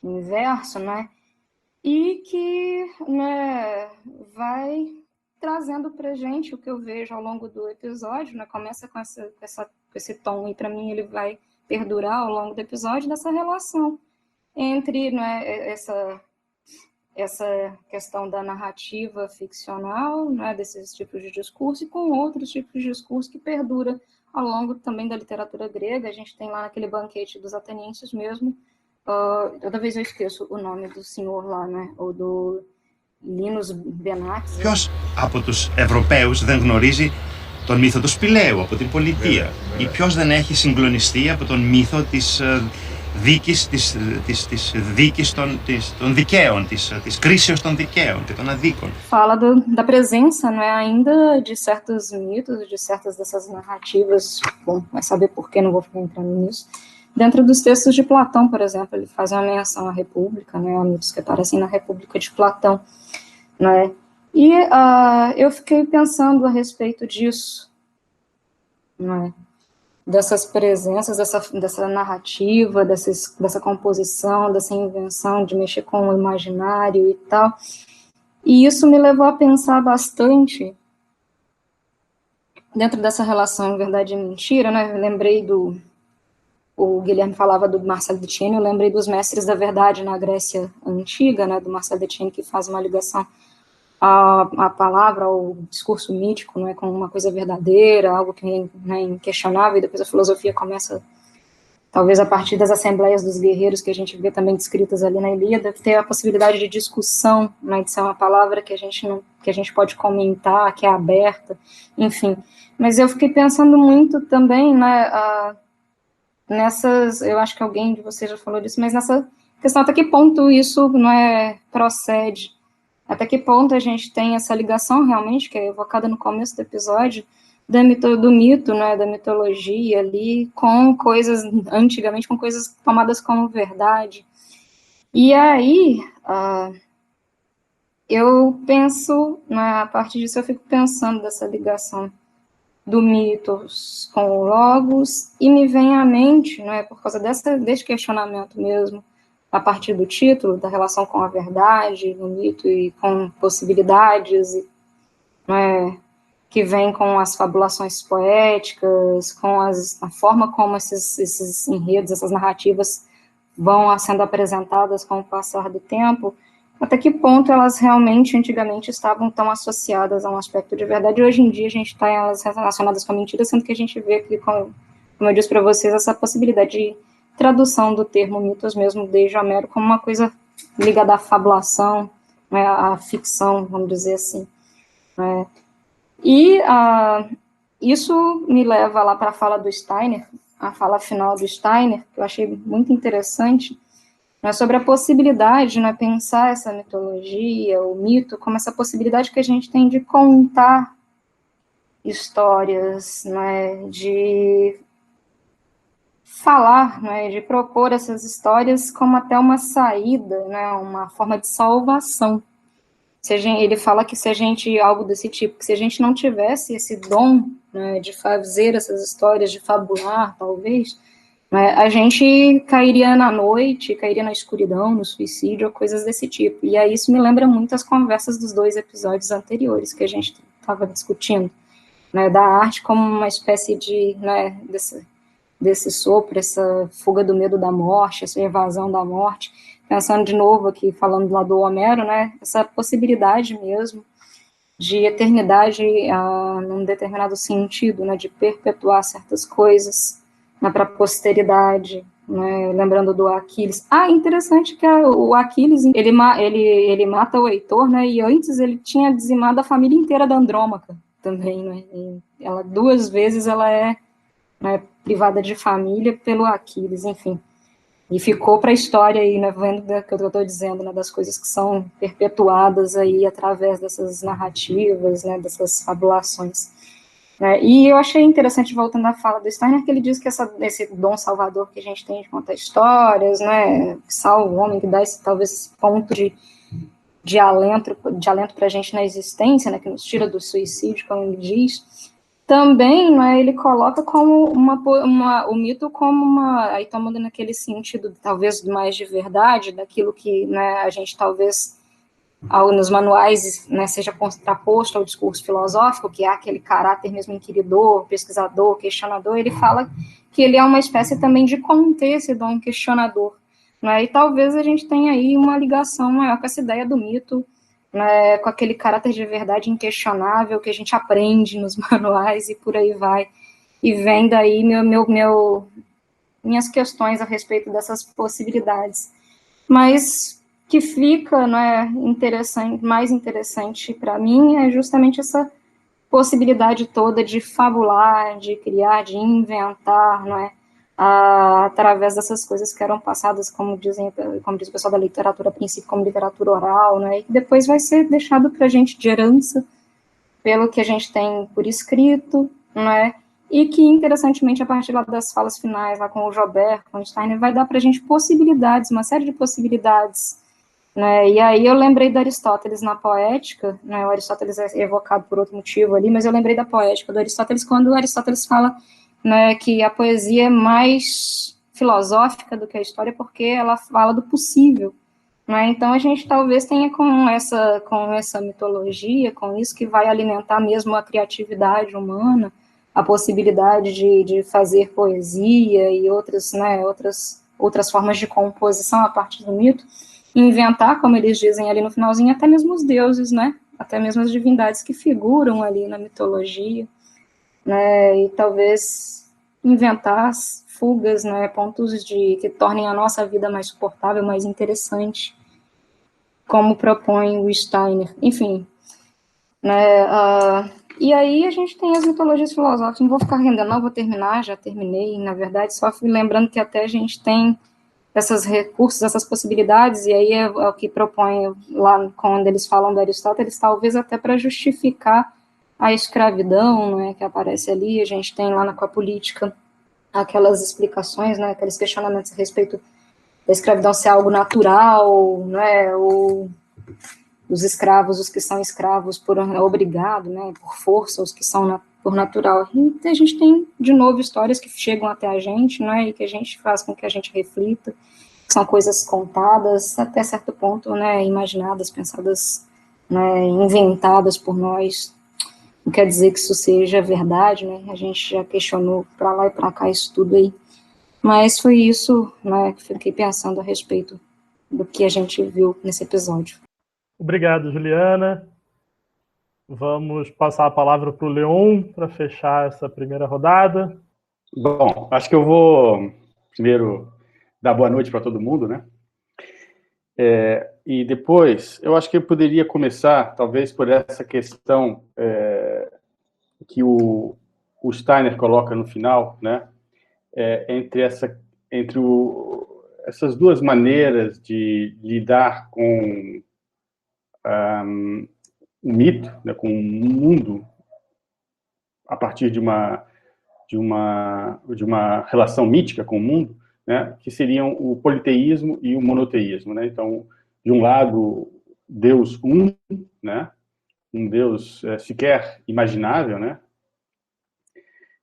em verso, né, e que, né, vai trazendo para gente o que eu vejo ao longo do episódio, né, começa com esse tom, e para mim ele vai perdurar ao longo do episódio, dessa relação entre, né, essa questão da narrativa ficcional, né, desses tipos de discurso, e com outros tipos de discurso que perdura ao longo também da literatura grega. A gente tem lá naquele banquete dos atenienses mesmo, toda vez eu esqueço o nome do senhor lá, né, ou do Linus Benax. Ποιος από τους Ευρωπαίους δεν γνωρίζει τον μύθο του Σπηλαίου από την πολιτεία, ή ποιος δεν έχει συγκλονιστεί από τον μύθο της δίκης των δικαίων, της κρίσεως των δικαίων και των αδίκων. Fala da presença, não é, ainda de certos mitos, de certas dessas narrativas, bom, vai saber por que, não vou ficar entrando nisso, dentro dos textos de Platão, por exemplo, ele faz uma menção à República, né, a mitos que aparecem na República de Platão, né, e eu fiquei pensando a respeito disso, né, dessas presenças, dessa narrativa, dessa composição, dessa invenção de mexer com o imaginário e tal, e isso me levou a pensar bastante dentro dessa relação verdade e mentira, né, eu lembrei o Guilherme falava do Marcel Detienne, eu lembrei dos mestres da verdade na Grécia Antiga, né, do Marcel Detienne, que faz uma ligação à palavra, ao discurso mítico, né, com uma coisa verdadeira, algo que é inquestionável, e depois a filosofia começa, talvez a partir das assembleias dos guerreiros, que a gente vê também descritas ali na Ilíada, ter a possibilidade de discussão, né, de ser uma palavra que a gente pode comentar, que é aberta, enfim. Mas eu fiquei pensando muito também, né, eu acho que alguém de vocês já falou disso, mas nessa questão, até que ponto isso não procede, até que ponto a gente tem essa ligação realmente, que é evocada no começo do episódio, do mito, né, da mitologia ali, com coisas, antigamente, com coisas tomadas como verdade. E aí, eu penso, né, a partir disso eu fico pensando dessa ligação do mitos com o logos, e me vem à mente, né, por causa desse questionamento mesmo, a partir do título, da relação com a verdade, no mito, e com possibilidades, né, que vem com as fabulações poéticas, com a forma como esses enredos, essas narrativas vão sendo apresentadas com o passar do tempo, até que ponto elas realmente, antigamente, estavam tão associadas a um aspecto de verdade, e hoje em dia a gente está elas relacionadas com a mentira, sendo que a gente vê aqui, como eu disse para vocês, essa possibilidade de tradução do termo mitos mesmo, desde Homero, como uma coisa ligada à fabulação, né, à ficção, vamos dizer assim. Né. E isso me leva lá para a fala do Steiner, a fala final do Steiner, que eu achei muito interessante, né, sobre a possibilidade, né, pensar essa mitologia, o mito, como essa possibilidade que a gente tem de contar histórias, né, de falar, né, de propor essas histórias como até uma saída, né, uma forma de salvação. Ele fala que se a gente, algo desse tipo, que se a gente não tivesse esse dom, né, de fazer essas histórias, de fabular, talvez, né, a gente cairia na noite, cairia na escuridão, no suicídio, coisas desse tipo. E aí isso me lembra muito as conversas dos 2 episódios anteriores que a gente estava discutindo, né, da arte como uma espécie de, né, desse sopro, essa fuga do medo da morte, essa evasão da morte. Pensando de novo aqui, falando lá do Homero, né, essa possibilidade mesmo de eternidade num determinado sentido, né, de perpetuar certas coisas, né, para a posteridade, né, lembrando do Aquiles. Interessante que o Aquiles, ele mata o Heitor, né, e antes ele tinha dizimado a família inteira da Andrômaca também, né, e ela 2 vezes ela é, né, privada de família pelo Aquiles, enfim. E ficou para a história aí, né, vendo que eu estou dizendo, né, das coisas que são perpetuadas aí através dessas narrativas, né, dessas fabulações. E eu achei interessante, voltando à fala do Steiner, que ele diz que esse dom salvador que a gente tem de contar histórias, né, que salva o homem, que dá esse, talvez, esse ponto de alento para a gente na existência, né, que nos tira do suicídio, como ele diz, também, né, ele coloca como o mito como uma, aí tomando naquele sentido, talvez, mais de verdade, daquilo que, né, a gente talvez, nos manuais, né, seja contraposto ao discurso filosófico, que é aquele caráter mesmo inquiridor, pesquisador, questionador. Ele fala que ele é uma espécie também de conter esse dom questionador, né, e talvez a gente tenha aí uma ligação maior com essa ideia do mito, né, com aquele caráter de verdade inquestionável que a gente aprende nos manuais e por aí vai. E vem daí minhas questões a respeito dessas possibilidades. Mas que fica, né, mais interessante para mim é justamente essa possibilidade toda de fabular, de criar, de inventar, não é? Através dessas coisas que eram passadas, como diz o pessoal da literatura, a princípio como literatura oral, né, e depois vai ser deixado para a gente de herança, pelo que a gente tem por escrito, né, e que, interessantemente, a partir lá das falas finais, lá com o Joubert, com o Steiner, vai dar para a gente possibilidades, uma série de possibilidades, né, e aí eu lembrei do Aristóteles na poética, né, o Aristóteles é evocado por outro motivo ali, mas eu lembrei da poética do Aristóteles, quando o Aristóteles fala, né, que a poesia é mais filosófica do que a história, porque ela fala do possível, né, então a gente talvez tenha com essa mitologia, com isso que vai alimentar mesmo a criatividade humana, a possibilidade de fazer poesia e outras, né, outras formas de composição a partir do mito, inventar, como eles dizem ali no finalzinho, até mesmo os deuses, né, até mesmo as divindades que figuram ali na mitologia, né, e talvez inventar fugas, né, pontos que tornem a nossa vida mais suportável, mais interessante, como propõe o Steiner, enfim, né, e aí a gente tem as mitologias filosóficas, não vou ficar rendendo, não, vou terminar, já terminei, na verdade, só fui lembrando que até a gente tem esses recursos, essas possibilidades, e aí é o que propõe lá, quando eles falam do Aristóteles, talvez até para justificar a escravidão, né, que aparece ali, a gente tem lá na Coapolítica aquelas explicações, né, aqueles questionamentos a respeito da escravidão ser algo natural, né, ou os escravos, os que são escravos por obrigado, né, por força, os que são por natural. E a gente tem, de novo, histórias que chegam até a gente, né, e que a gente faz com que a gente reflita, que são coisas contadas, até certo ponto, né, imaginadas, pensadas, né, inventadas por nós. Não quer dizer que isso seja verdade, né, a gente já questionou para lá e para cá isso tudo aí. Mas foi isso, né, que fiquei pensando a respeito do que a gente viu nesse episódio. Obrigado, Juliana. Vamos passar a palavra para o Leon para fechar essa primeira rodada. Bom, acho que eu vou primeiro dar boa noite para todo mundo, né? E depois, eu acho que eu poderia começar, talvez, por essa questão que o Steiner coloca no final, né? Entre essas duas maneiras de lidar com o mito, né, com o mundo, a partir de uma de uma relação mítica com o mundo, né, que seriam o politeísmo e o monoteísmo, né? Então, de um lado, Deus um, né, um Deus sequer imaginável, né,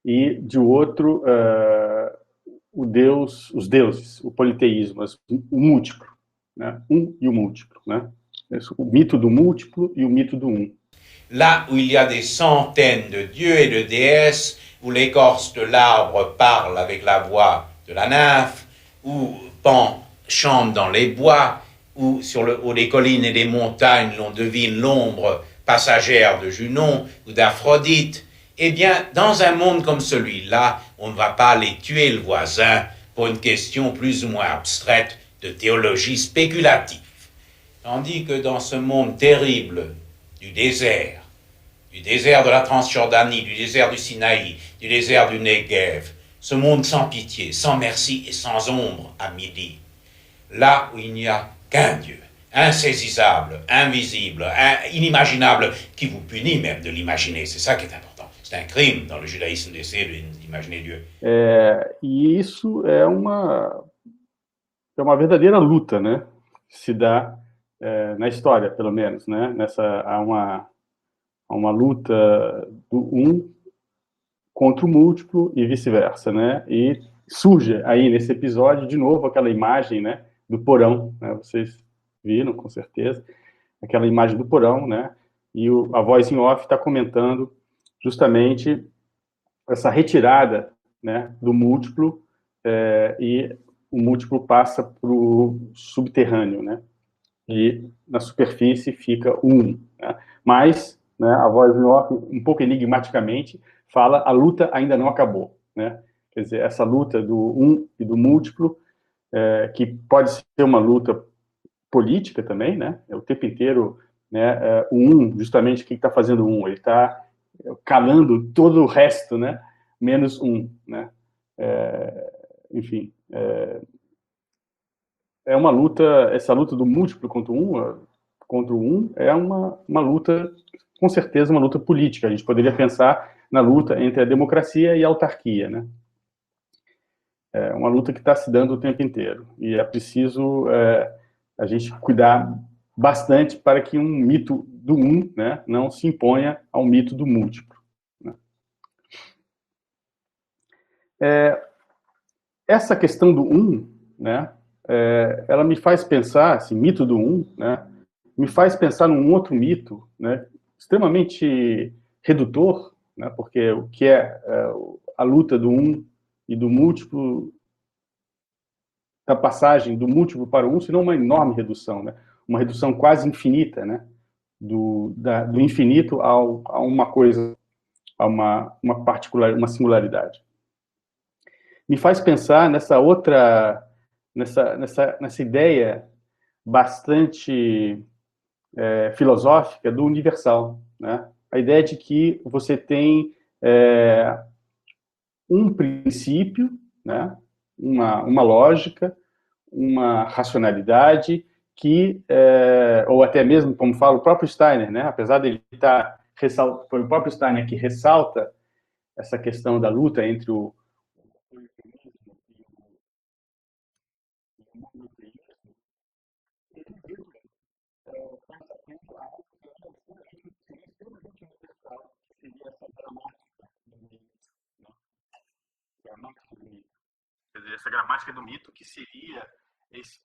e de outro os deuses, o politeísmo, o múltiplo, né, um e o múltiplo, né, o mito do múltiplo e o mito do um. Là où il y a des centaines de dieux et de déesses, où l'écorce de l'arbre parle avec la voix de la nymphe, où Pan chante dans les bois, où sur le haut des collines et des montagnes l'on devine l'ombre passagère de Junon ou d'Aphrodite, eh bien, dans un monde comme celui-là, on ne va pas aller tuer le voisin pour une question plus ou moins abstraite de théologie spéculative. Tandis que dans ce monde terrible du désert de la Transjordanie, du désert du Sinaï, du désert du Negev, ce monde sans pitié, sans merci et sans ombre à midi, là où il n'y a qu'un Dieu, insaisissable, invisible, inimaginable, qui vous punit même de l'imaginer. C'est ça qui est important. C'est un crime dans le judaïsme d'essayer d'imaginer Dieu. E isso é uma verdadeira luta, né? Se dá na história, pelo menos, né? Há uma luta do um contra o múltiplo e vice-versa, né? E surge aí nesse episódio de novo aquela imagem, né, do porão, né? Vocês viram com certeza aquela imagem do porão, né? E a voz em off está comentando justamente essa retirada, né, do múltiplo e o múltiplo passa para o subterrâneo, né? E na superfície fica o um, né? Mas, né, a voz em off, um pouco enigmaticamente, fala: a luta ainda não acabou, né? Quer dizer, essa luta do um e do múltiplo, que pode ser uma luta política também, né? O tempo inteiro, né, o um, justamente, o que está fazendo o um? Ele está calando todo o resto, né? Menos um, né? Enfim, é uma luta, essa luta do múltiplo contra o um é uma luta, com certeza, uma luta política. A gente poderia pensar na luta entre a democracia e a autarquia, né? É uma luta que está se dando o tempo inteiro. E é preciso a gente cuidar bastante para que um mito do um, né, não se imponha ao mito do múltiplo, né? Essa questão do um, né, ela me faz pensar, esse mito do um, né, me faz pensar num outro mito, né, extremamente redutor, né, porque o que é a luta do um e do múltiplo, da passagem do múltiplo para o um, senão uma enorme redução, né, uma redução quase infinita, né, do infinito a uma coisa, a uma singularidade. Me faz pensar nessa outra, nessa ideia bastante filosófica do universal, né? A ideia de que você tem um princípio, né? Uma lógica, uma racionalidade que, ou até mesmo, como fala o próprio Steiner, né? Apesar dele estar foi o próprio Steiner que ressalta essa questão da luta entre o essa gramática do mito, que seria esse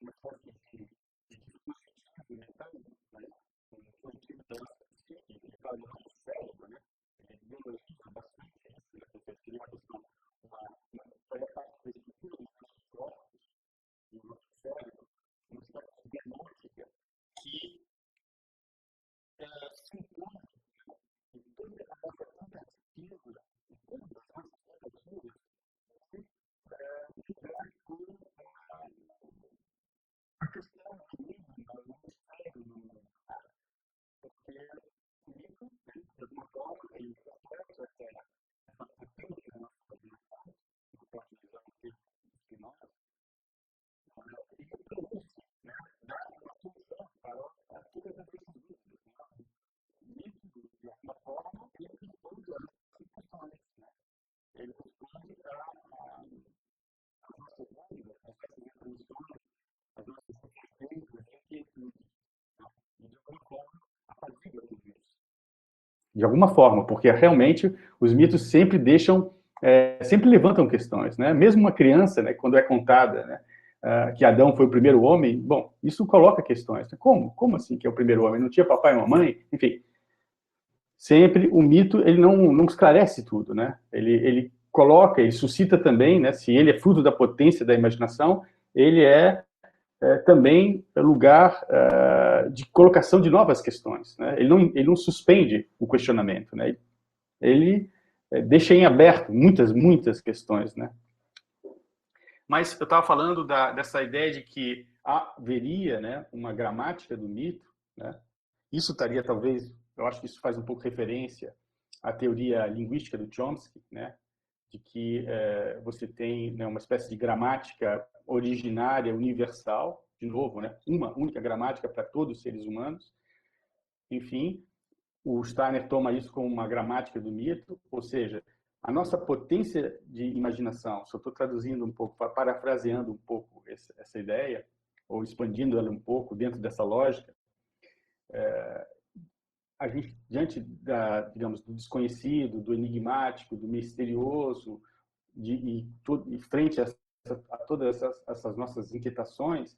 de alguma forma, porque realmente os mitos sempre sempre levantam questões, né? Mesmo uma criança, né, quando é contada, né, que Adão foi o primeiro homem, bom, isso coloca questões. Né? Como assim que é o primeiro homem? Não tinha papai e mamãe? Enfim, sempre o mito, ele não esclarece tudo, né? Ele coloca, ele suscita também, né? Se ele é fruto da potência da imaginação, ele também lugar de colocação de novas questões, né? Ele não suspende o questionamento, né? Ele deixa em aberto muitas questões, né? Mas eu estava falando dessa ideia de que haveria, né, uma gramática do mito, né? Isso estaria, talvez, eu acho que isso faz um pouco referência à teoria linguística do Chomsky, né? De que você tem, né, uma espécie de gramática originária, universal, de novo, né? Uma única gramática para todos os seres humanos. Enfim, o Steiner toma isso como uma gramática do mito, ou seja, a nossa potência de imaginação, se eu estou traduzindo um pouco, parafraseando um pouco essa ideia, ou expandindo ela um pouco dentro dessa lógica, a gente, diante digamos, do desconhecido, do enigmático, do misterioso, e frente a todas essas nossas inquietações,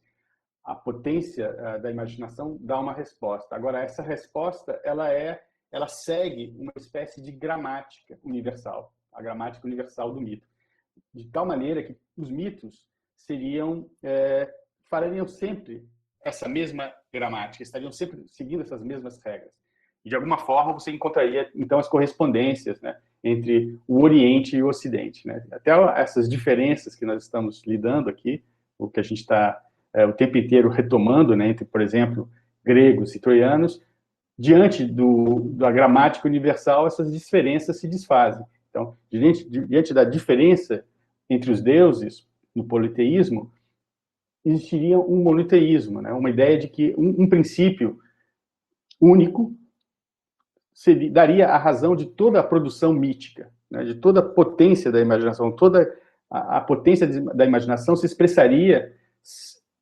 a potência da imaginação dá uma resposta. Agora, essa resposta, ela segue uma espécie de gramática universal, a gramática universal do mito, de tal maneira que os mitos farariam sempre essa mesma gramática, estariam sempre seguindo essas mesmas regras. E, de alguma forma, você encontraria, então, as correspondências, né, entre o Oriente e o Ocidente, né? Até essas diferenças que nós estamos lidando aqui, o que a gente está o tempo inteiro retomando, né, entre, por exemplo, gregos e troianos, diante da gramática universal, essas diferenças se desfazem. Então, diante da diferença entre os deuses, no politeísmo, existiria um monoteísmo, né? Uma ideia de que um princípio único daria a razão de toda a produção mítica, né? De toda a potência da imaginação, toda a potência da imaginação se expressaria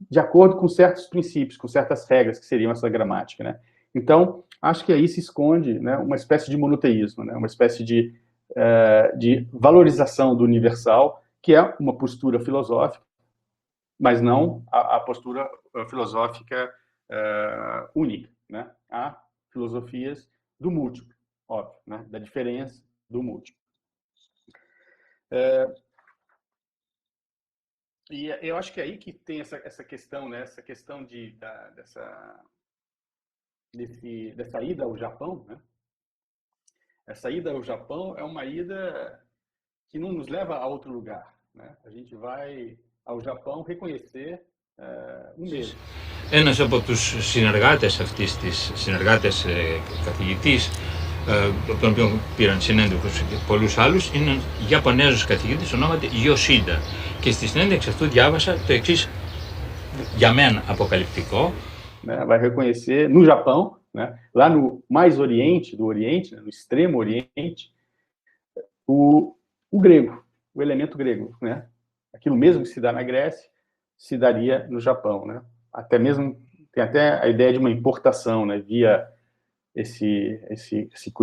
de acordo com certos princípios, com certas regras que seriam essa gramática, né? Então, acho que aí se esconde, né, uma espécie de monoteísmo, né? Uma espécie de valorização do universal, que é uma postura filosófica, mas não a postura filosófica única, né? Há filosofias do múltiplo, óbvio, né? Da diferença do múltiplo. E eu acho que é aí que tem essa questão, né? Essa questão dessa ida ao Japão, né? Essa ida ao Japão é uma ida que não nos leva a outro lugar, né? A gente vai ao Japão reconhecer mesmo. Ένας από τους συνεργάτες καθηγητής, από τον οποίο πήραν συνέντευξη και πολλούς άλλους, είναι ένας Ιαπωνέζος καθηγητής, ονόματι Yoshida. Και στη συνέντευξη αυτού διάβασα το εξής, για μένα αποκαλυπτικό. Vai reconhecer no Japão, né, lá no mais oriente do Oriente, né, no extremo Oriente, o grego, o elemento grego, né? Aquilo mesmo que se dá na Grécia, se daria no Japão, né? Tem até a ideia de uma importação, né, via essa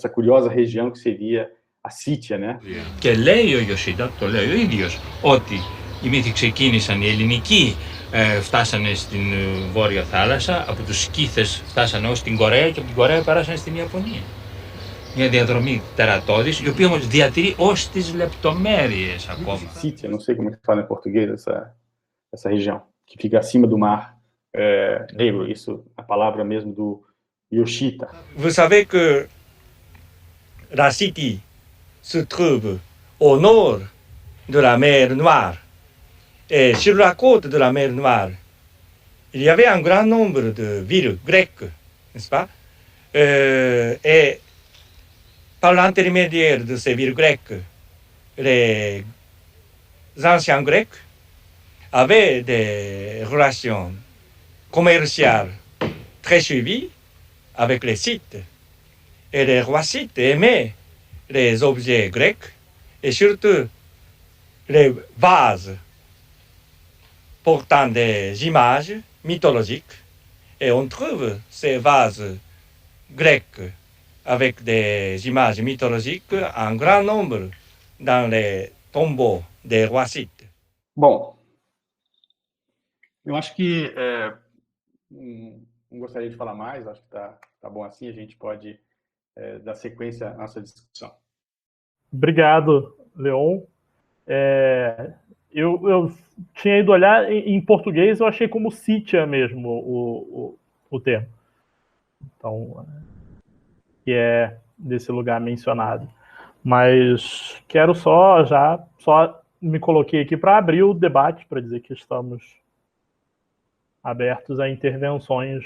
curiosa região que seria a Sítia, né? Και λέει ο Yoshida, το λέει ο ίδιος, ότι οι μύθοι ξεκίνησαν, οι ελληνικοί φτάσανε στην Βόρεια Θάλασσα, από τους Σκύθες φτάσανε ως την Κορέα και από την Κορέα πέρασαν στην Ιαπωνία. Μια διαδρομή τερατώδης, η οποία όμως διατηρεί ως τις λεπτομέρειες ακόμα. Sítia, não sei como é que fala em português essa região, que fica acima do mar Negro, isso, a palavra mesmo do Yoshida. Vous savez que la City se trouve au nord de la mer Noire. Et sur la côte de la mer Noire, il y avait un grand nombre de villes grecques, n'est-ce pas? Et par l'intermédiaire de ces villes grecques, les anciens Grecs avaient des relations commerciales très suivies avec les Scythes. Et les rois Scythes aimaient les objets grecs et surtout les vases portant des images mythologiques. Et on trouve ces vases grecs avec des images mythologiques, un grand nombre dans les tombeaux des rois scythes. Bom, eu acho que não gostaria de falar mais, acho que tá bom assim, a gente pode dar sequência à nossa discussão. Obrigado, Leon. Eu tinha ido olhar em português, eu achei como Scythia mesmo o termo. Então, que é desse lugar mencionado. Mas quero só me coloquei aqui para abrir o debate, para dizer que estamos abertos a intervenções.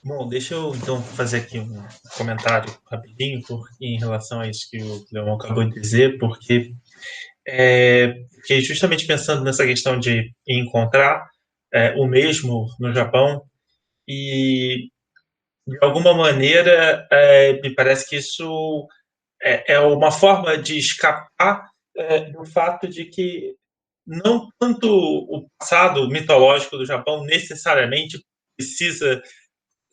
Bom, deixa eu então fazer aqui um comentário rapidinho em relação a isso que o Leon acabou de dizer, porque justamente pensando nessa questão de encontrar o mesmo no Japão, e de alguma maneira me parece que isso é uma forma de escapar do fato de que não tanto o passado mitológico do Japão necessariamente precisa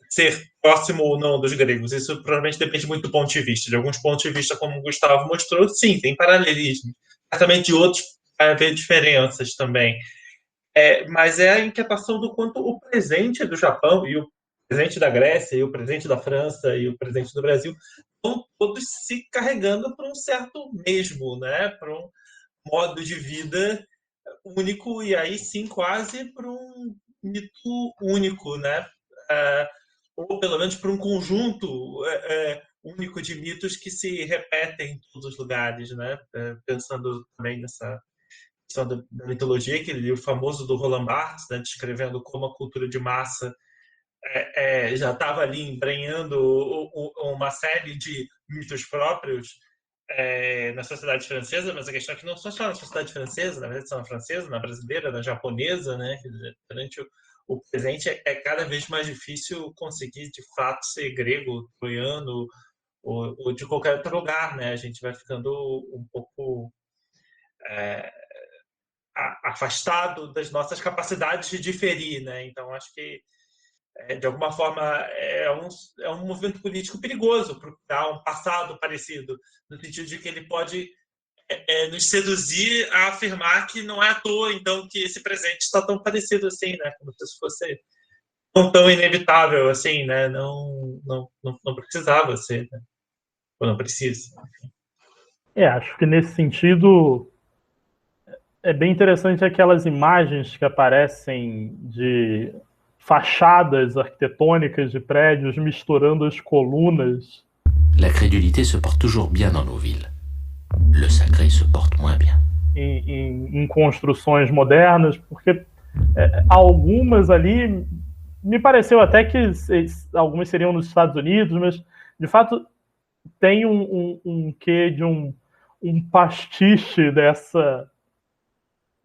ser próximo ou não dos gregos. Isso provavelmente depende muito do ponto de vista. De alguns pontos de vista, como o Gustavo mostrou, sim, tem paralelismo. Certamente de outros vai haver diferenças também. Mas é a inquietação do quanto o presente do Japão e o presente da Grécia e o presente da França e o presente do Brasil estão todos se carregando para um certo mesmo, né? Para um modo de vida único e aí sim quase para um mito único, né? Ou pelo menos para um conjunto único de mitos que se repetem em todos os lugares, né? Pensando também nessa questão da mitologia, aquele livro famoso do Roland Barthes, né? Descrevendo como a cultura de massa já estava ali embrenhando uma série de mitos próprios na sociedade francesa, mas a questão é que não só na sociedade francesa, na verdade, na francesa, na brasileira, na japonesa, né? Quer dizer, durante o presente é cada vez mais difícil conseguir, de fato, ser grego, troiano ou de qualquer outro lugar, né? A gente vai ficando um pouco afastado das nossas capacidades de diferir, né? Então, acho que de alguma forma é um movimento político perigoso procurar um passado parecido, no sentido de que ele pode nos seduzir a afirmar que não é à toa, então, que esse presente está tão parecido assim, né? Como se isso fosse não tão inevitável assim, né? Não precisava ser, né? Ou não precisa. Acho que nesse sentido é bem interessante aquelas imagens que aparecem de fachadas arquitetônicas de prédios misturando as colunas. La crédulité se porte toujours bien dans nos villes. Le sacré se porte moins bien. Em construções modernas, porque algumas ali me pareceu até que algumas seriam nos Estados Unidos, mas de fato tem um quê de um pastiche dessa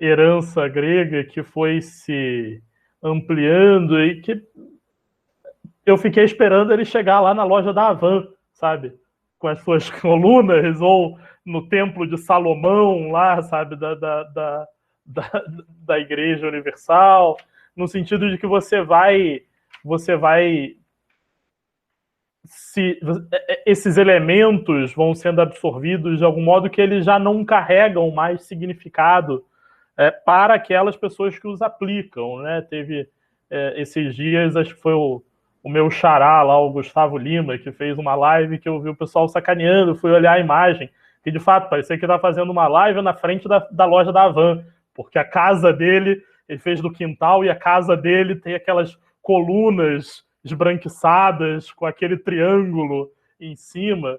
herança grega que foi se ampliando e que eu fiquei esperando ele chegar lá na loja da Havan, sabe? Com as suas colunas, ou no Templo de Salomão lá, sabe? Da Igreja Universal, no sentido de que você vai esses elementos vão sendo absorvidos de algum modo que eles já não carregam mais significado para aquelas pessoas que os aplicam, né? Teve esses dias, acho que foi o meu xará lá, o Gustavo Lima, que fez uma live que eu vi o pessoal sacaneando, fui olhar a imagem, que de fato parecia que estava fazendo uma live na frente da loja da Havan, porque a casa dele, ele fez do quintal, e a casa dele tem aquelas colunas esbranquiçadas com aquele triângulo em cima,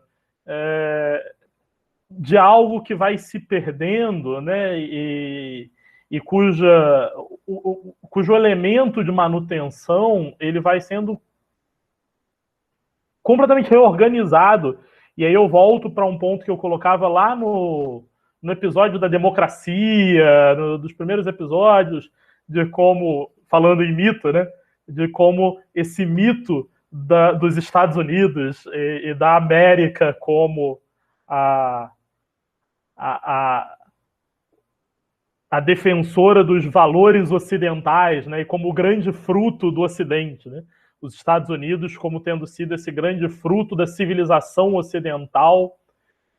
de algo que vai se perdendo, né? E cujo elemento de manutenção ele vai sendo completamente reorganizado. E aí eu volto para um ponto que eu colocava lá no episódio da democracia, dos primeiros episódios, de como, falando em mito, né? De como esse mito dos Estados Unidos e da América como a defensora dos valores ocidentais, né, e como o grande fruto do Ocidente, né? os Estados Unidos como tendo sido esse grande fruto da civilização ocidental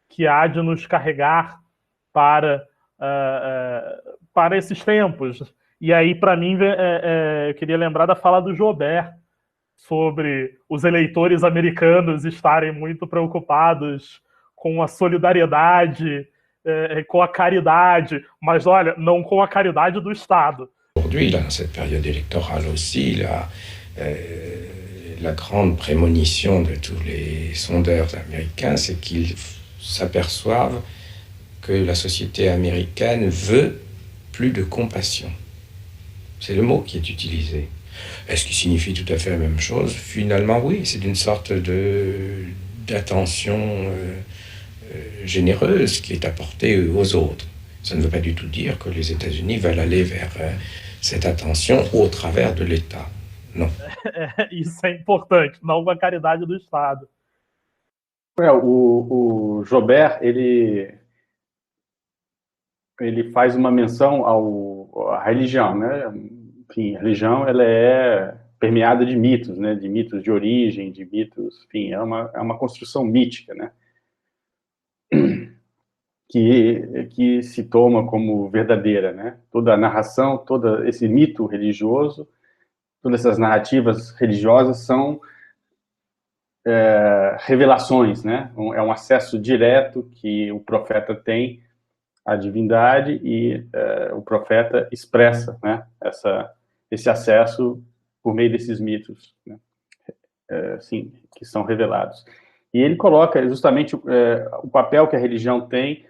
que há de nos carregar para esses tempos. E aí, para mim, eu queria lembrar da fala do Joubert sobre os eleitores americanos estarem muito preocupados com a solidariedade, com a caridade, mas olha, não com a caridade do Estado. Aujourd'hui, là, dans cette période électorale aussi, la grande prémonition de tous les sondeurs américains, c'est qu'ils s'aperçoivent que la société américaine veut plus de compassion. C'est le mot qui est utilisé. Est-ce qu'il signifie tout à fait la même chose? Finalement, oui, c'est une sorte d'attention généreuse qui est apportée aux autres. Ça ne veut pas du tout dire que les États-Unis veulent aller vers cette attention au travers de l'État. Não. Isso é importante, não com a caridade do Estado. O Joubert, ele faz uma menção à religião, né? Enfim, a religião, ela é permeada de mitos, né? De mitos de origem, de mitos, enfim, é uma construção mítica, né? Que se toma como verdadeira, né? Toda a narração, todo esse mito religioso, todas essas narrativas religiosas são revelações, né? É um acesso direto que o profeta tem à divindade e o profeta expressa, né? Esse acesso por meio desses mitos, né? Sim, que são revelados. E ele coloca justamente o papel que a religião tem,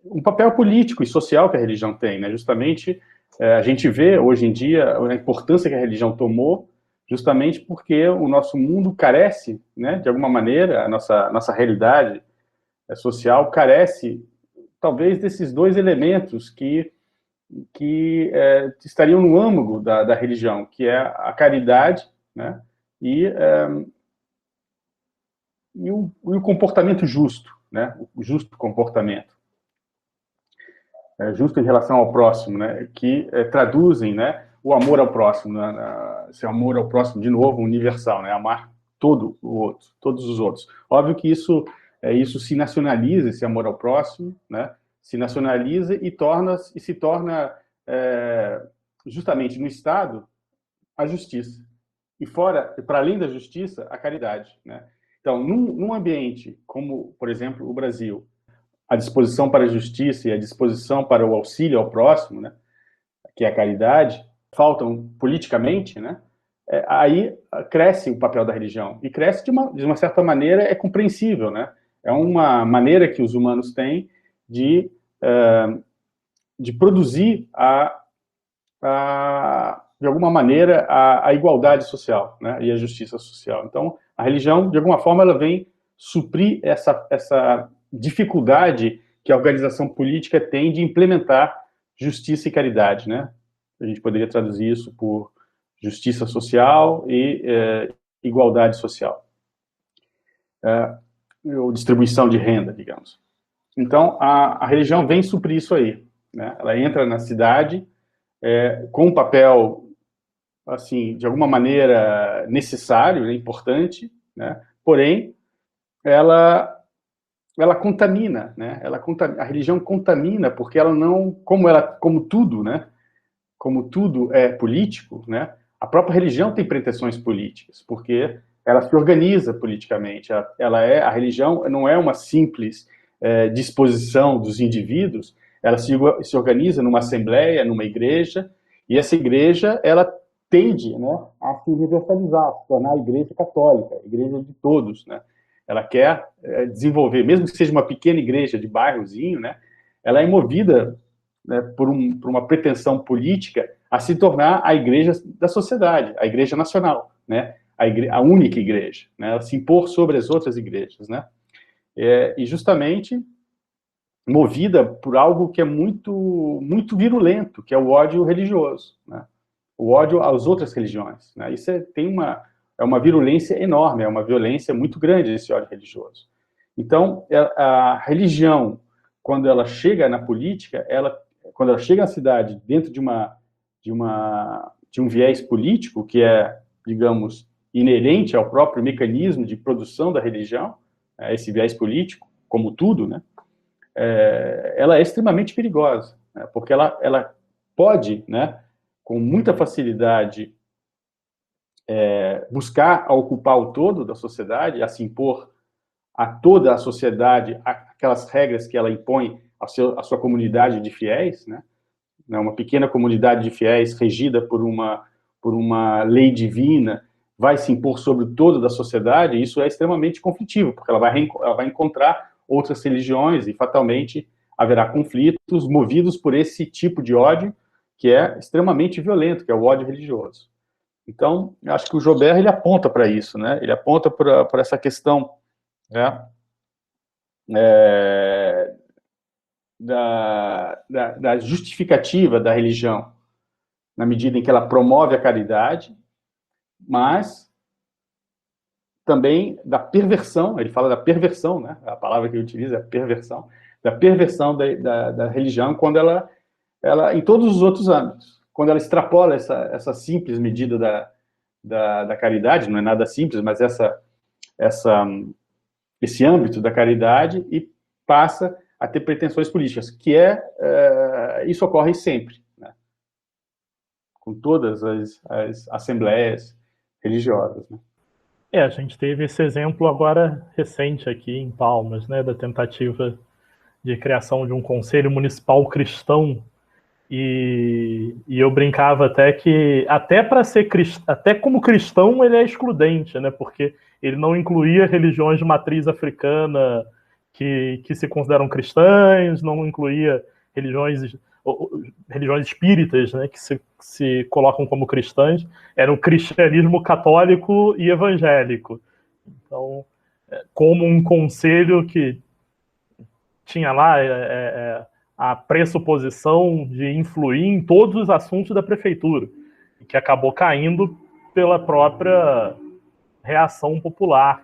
um papel político e social que a religião tem, né? Justamente a gente vê hoje em dia a importância que a religião tomou, justamente porque o nosso mundo carece, né, de alguma maneira, a nossa realidade social carece, talvez, desses dois elementos que estariam no âmago da religião, que é a caridade, né, e o comportamento justo, né, o justo comportamento. Justo em relação ao próximo, né, que traduzem, né, o amor ao próximo, esse amor ao próximo, de novo, universal, né, amar todo o outro, todos os outros. Óbvio que isso se nacionaliza, esse amor ao próximo, né, se nacionaliza e se torna justamente no Estado a justiça. E para além da justiça, a caridade, né. Então, num ambiente como, por exemplo, o Brasil, a disposição para a justiça e a disposição para o auxílio ao próximo, né, que é a caridade, faltam politicamente, né, aí cresce o papel da religião. E cresce de uma certa maneira, é compreensível, né? É uma maneira que os humanos têm de produzir, de alguma maneira, a igualdade social, né, e a justiça social. Então, a religião, de alguma forma, ela vem suprir essa dificuldade que a organização política tem de implementar justiça e caridade, né? A gente poderia traduzir isso por justiça social e igualdade social. Ou distribuição de renda, digamos. Então, a religião vem suprir isso aí, né? Ela entra na cidade com um papel, assim, de alguma maneira necessário, né, importante, né? Porém, ela contamina, né? A religião contamina porque ela não, como tudo, né? Como tudo é político, né? A própria religião tem pretensões políticas, porque ela se organiza politicamente. A religião não é uma simples disposição dos indivíduos. Ela se organiza numa assembleia, numa igreja, e essa igreja ela tende, né, a se universalizar, a se tornar a igreja católica, a igreja de todos, né? Ela quer desenvolver, mesmo que seja uma pequena igreja de bairrozinho, né, ela é movida, né, por uma pretensão política a se tornar a igreja da sociedade, a igreja nacional, né, a única igreja, né, ela se impor sobre as outras igrejas, né, e justamente movida por algo que é muito, muito virulento, que é o ódio religioso, né, o ódio às outras religiões, né, isso é uma virulência enorme, é uma violência muito grande esse ódio religioso. Então, a religião, quando ela chega na política, quando ela chega na cidade dentro de um viés político, que é digamos, inerente ao próprio mecanismo de produção da religião, esse viés político, como tudo, né, ela é extremamente perigosa, né, porque ela pode, né, com muita facilidade, buscar ocupar o todo da sociedade, a se impor a toda a sociedade aquelas regras que ela impõe à sua comunidade de fiéis, né, uma pequena comunidade de fiéis regida por uma lei divina, vai se impor sobre o todo da sociedade, e isso é extremamente conflitivo, porque ela vai encontrar outras religiões e, fatalmente, haverá conflitos movidos por esse tipo de ódio que é extremamente violento, que é o ódio religioso. Então, eu acho que o Joubert, ele aponta para isso, né? Ele aponta para essa questão, né, da justificativa da religião, na medida em que ela promove a caridade, mas também da perversão, ele fala da perversão, né? A palavra que ele utiliza é perversão, da perversão da religião, quando ela, em todos os outros âmbitos, quando ela extrapola essa simples medida da caridade, não é nada simples, mas esse âmbito da caridade, e passa a ter pretensões políticas, que isso ocorre sempre, né? Com todas as assembleias religiosas, né? A gente teve esse exemplo agora recente aqui em Palmas, né, da tentativa de criação de um conselho municipal cristão, e eu brincava até que, até como cristão, ele é excludente, né, porque ele não incluía religiões de matriz africana que se consideram cristãs, não incluía religiões espíritas, né, que se colocam como cristãs. Era o cristianismo católico e evangélico. Então, como um conselho que tinha lá a pressuposição de influir em todos os assuntos da prefeitura, que acabou caindo pela própria reação popular,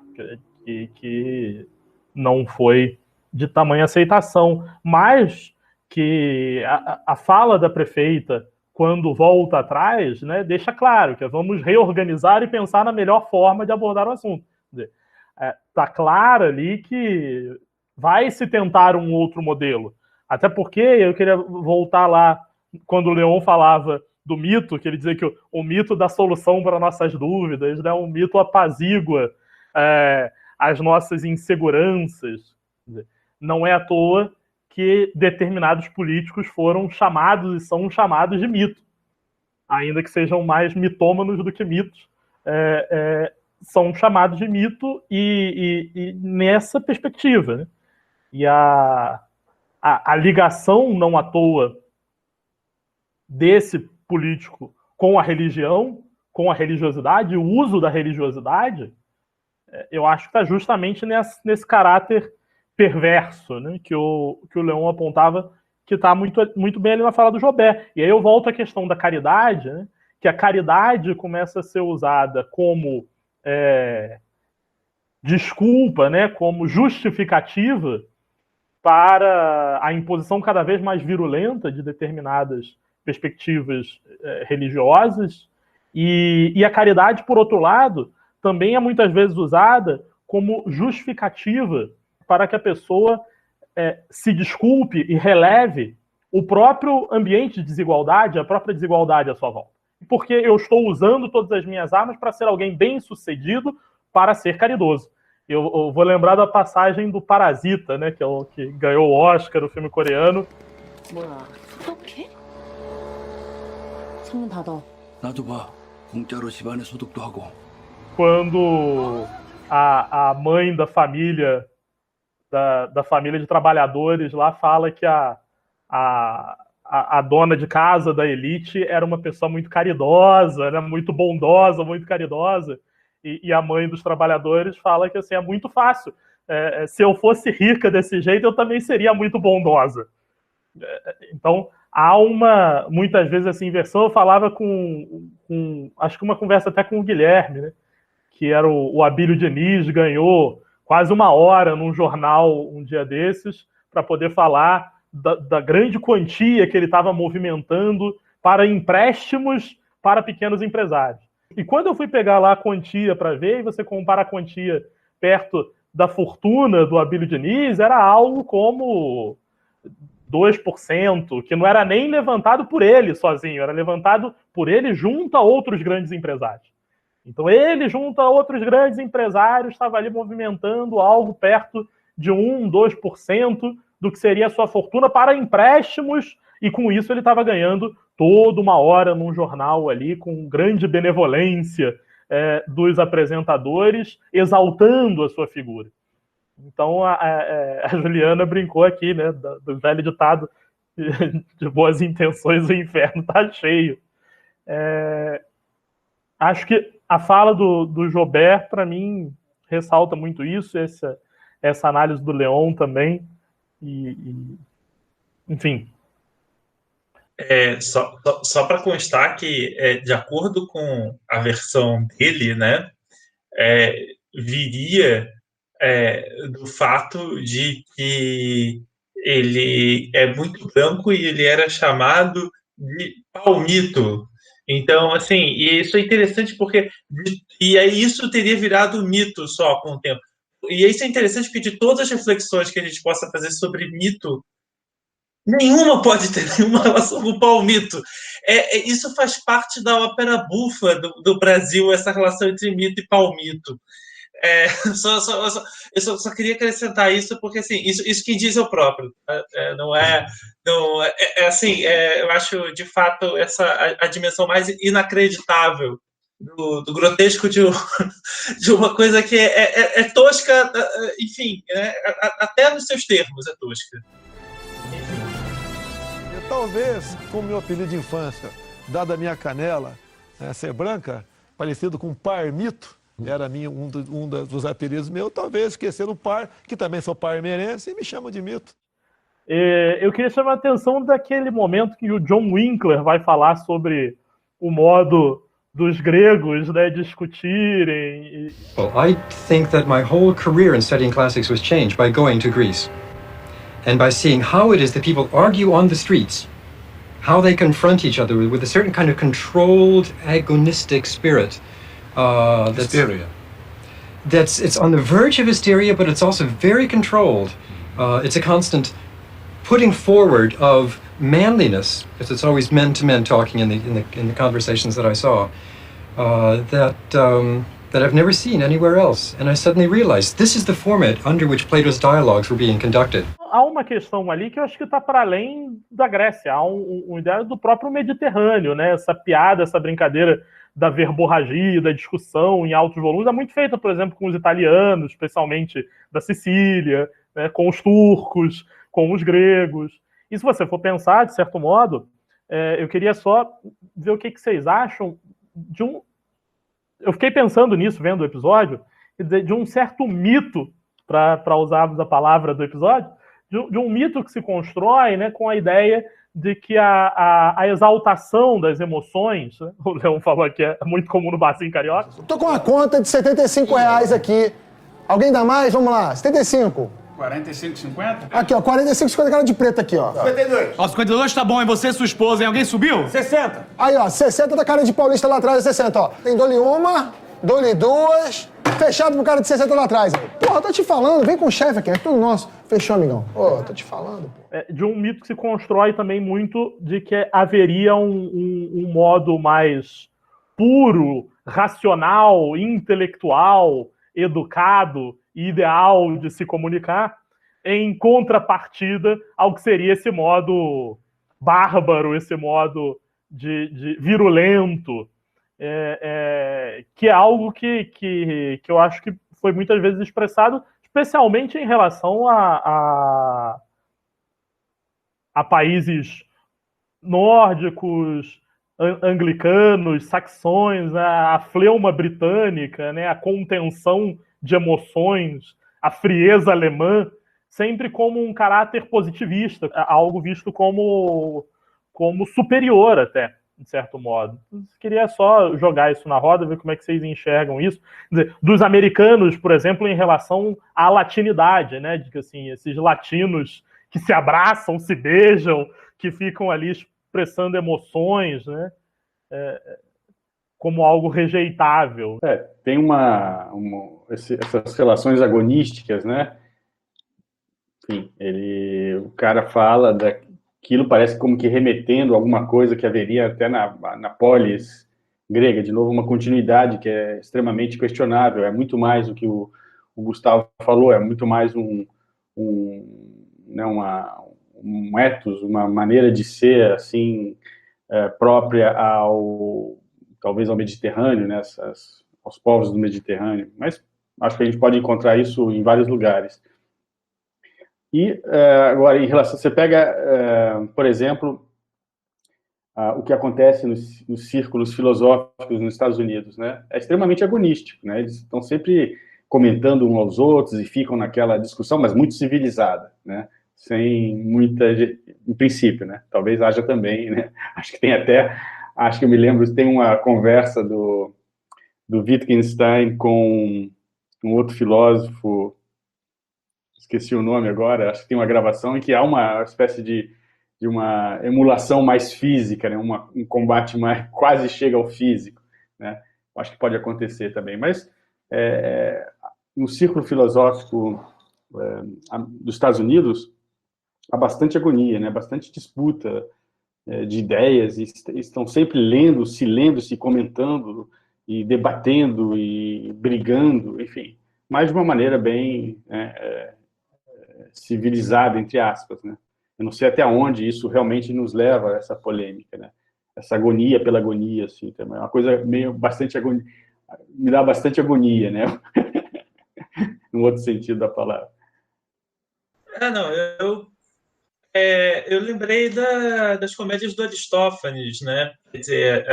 que não foi de tamanha aceitação, mas que a fala da prefeita, quando volta atrás, né, deixa claro que vamos reorganizar e pensar na melhor forma de abordar o assunto. Está claro ali que vai se tentar um outro modelo. Até porque eu queria voltar lá, quando o Leon falava do mito, que ele dizia que o mito dá solução para nossas dúvidas, né, um mito apazigua as nossas inseguranças. Não é à toa que determinados políticos foram chamados e são chamados de mito. Ainda que sejam mais mitômanos do que mitos, são chamados de mito e nessa perspectiva, né? E a ligação, não à toa, desse político com a religião, com a religiosidade, o uso da religiosidade, eu acho que está justamente nesse caráter perverso, né, que o Leon apontava, que está muito bem ali na fala do Joubert. E aí eu volto à questão da caridade, né, que a caridade começa a ser usada como desculpa, né, como justificativa para a imposição cada vez mais virulenta de determinadas perspectivas religiosas, e a caridade, por outro lado, também é muitas vezes usada como justificativa para que a pessoa se desculpe e releve o próprio ambiente de desigualdade, a própria desigualdade à sua volta. Porque eu estou usando todas as minhas armas para ser alguém bem-sucedido, para ser caridoso. Eu vou lembrar da passagem do Parasita, né, que é o que ganhou o Oscar, o filme coreano. 소독해? 창문 닫아. 나도 봐. 공짜로 집안에 소독도 하고. Quando a mãe da família da família de trabalhadores lá fala que a dona de casa da elite era uma pessoa muito caridosa, né, muito bondosa, muito caridosa, e a mãe dos trabalhadores fala que assim, é muito fácil. Se eu fosse rica desse jeito, eu também seria muito bondosa. Então, há muitas vezes essa inversão. Eu falava acho que uma conversa até com o Guilherme, né, que era o Abílio Diniz, ganhou quase 1 hora num jornal um dia desses, para poder falar da grande quantia que ele estava movimentando para empréstimos para pequenos empresários. E quando eu fui pegar lá a quantia para ver, e você compara a quantia perto da fortuna do Abílio Diniz, era algo como 2%, que não era nem levantado por ele sozinho, era levantado por ele junto a outros grandes empresários. Então ele, junto a outros grandes empresários, estava ali movimentando algo perto de 1%, 2% do que seria a sua fortuna para empréstimos, e com isso ele estava ganhando toda uma hora num jornal ali, com grande benevolência dos apresentadores, exaltando a sua figura. Então a Juliana brincou aqui, né, do velho ditado de boas intenções, o inferno está cheio. Acho que a fala do Joubert, para mim, ressalta muito isso, essa análise do Leon também, enfim. Só para constar que, de acordo com a versão dele, né, viria do fato de que ele é muito branco e ele era chamado de palmito. Então, assim, e isso é interessante porque e aí isso teria virado mito só com o tempo. E isso é interessante porque de todas as reflexões que a gente possa fazer sobre mito, nenhuma pode ter nenhuma relação com o palmito. Isso faz parte da ópera bufa do Brasil, essa relação entre mito e palmito. Eu só queria acrescentar isso porque, assim, isso quem diz é o próprio. Eu acho, de fato, essa a dimensão mais inacreditável do grotesco de uma coisa que é tosca, enfim, até nos seus termos é tosca. Talvez, como meu apelido de infância, dada a minha canela, ser branca, parecido com parmito, era um dos apelidos meus, talvez esquecendo o par, que também sou parmeirense, e me chamam de mito. Eu queria chamar a atenção daquele momento que o John Winkler vai falar sobre o modo dos gregos, né, discutirem. Well, I think that my whole career in studying classics was changed by going to Greece. And by seeing how it is that people argue on the streets, how they confront each other with a certain kind of controlled, agonistic spirit. Hysteria. It's on the verge of hysteria, but it's also very controlled. It's a constant putting forward of manliness, because it's always men to men talking in the conversations that I saw, that I've never seen anywhere else. And I suddenly realized this is the format under which Plato's dialogues were being conducted. Há uma questão ali que eu acho que está para além da Grécia. Há um ideal do próprio Mediterrâneo, né? Essa piada, essa brincadeira da verborragia, da discussão em altos volumes, é muito feita, por exemplo, com os italianos, especialmente da Sicília, né? Com os turcos, com os gregos. E se você for pensar, de certo modo, eu queria só ver o que vocês acham de um... Eu fiquei pensando nisso, vendo o episódio, de um certo mito, para usarmos a palavra do episódio, de um mito que se constrói, né, com a ideia de que a exaltação das emoções, né, o Leon falou que é muito comum no barzinho carioca. Tô com uma conta de R$75 aqui. Alguém dá mais? Vamos lá, 75. 45,50? Aqui, ó, 45,50 cara de preto aqui, ó. 52. Ó, 52 tá bom. E você e sua esposa, hein? Alguém subiu? 60. Aí, ó, 60 da cara de paulista lá atrás, é 60, ó. Tem dole uma, dole duas, fechado pro cara de 60 lá atrás. Porra, eu tô te falando, vem com o chefe aqui, é tudo nosso. Fechou, amigão. Pô, tô te falando, pô. De um mito que se constrói também muito de que haveria um modo mais puro, racional, intelectual, educado e ideal de se comunicar, em contrapartida ao que seria esse modo bárbaro, esse modo de virulento, que é algo que eu acho que foi muitas vezes expressado, especialmente em relação a países nórdicos, anglicanos, saxões, a fleuma britânica, né, a contenção de emoções, a frieza alemã, sempre como um caráter positivista, algo visto como superior até, de certo modo. Queria só jogar isso na roda, ver como é que vocês enxergam isso. Quer dizer, dos americanos, por exemplo, em relação à latinidade, né, de que assim, esses latinos que se abraçam, se beijam, que ficam ali expressando emoções, né? como algo rejeitável. Tem essas relações agonísticas, né? Enfim, o cara fala daquilo, parece como que remetendo a alguma coisa que haveria até na polis grega, de novo, uma continuidade que é extremamente questionável, é muito mais o que o Gustavo falou, é muito mais um ethos, uma maneira de ser, assim, própria talvez ao Mediterrâneo, né, aos povos do Mediterrâneo, mas acho que a gente pode encontrar isso em vários lugares. E, agora, em relação, você pega, por exemplo, o que acontece nos círculos filosóficos nos Estados Unidos, né? É extremamente agonístico, né? Eles estão sempre comentando uns aos outros e ficam naquela discussão, mas muito civilizada, né? Sem muita, em princípio, né? Talvez haja também, né? Acho que eu me lembro, tem uma conversa do Wittgenstein com um outro filósofo, esqueci o nome agora, acho que tem uma gravação em que há uma espécie de uma emulação mais física, né? Um combate mais quase chega ao físico, né? Acho que pode acontecer também, mas no círculo filosófico dos Estados Unidos há bastante agonia, né? Bastante disputa de ideias, e estão sempre se comentando e debatendo e brigando, enfim, mas de uma maneira bem civilizada, entre aspas, né? Eu não sei até onde isso realmente nos leva a essa polêmica, né? Essa agonia pela agonia, assim, também. É uma coisa meio bastante agonia, me dá bastante agonia, né? No outro sentido da palavra. Eu lembrei das comédias do Aristófanes, né? Quer dizer,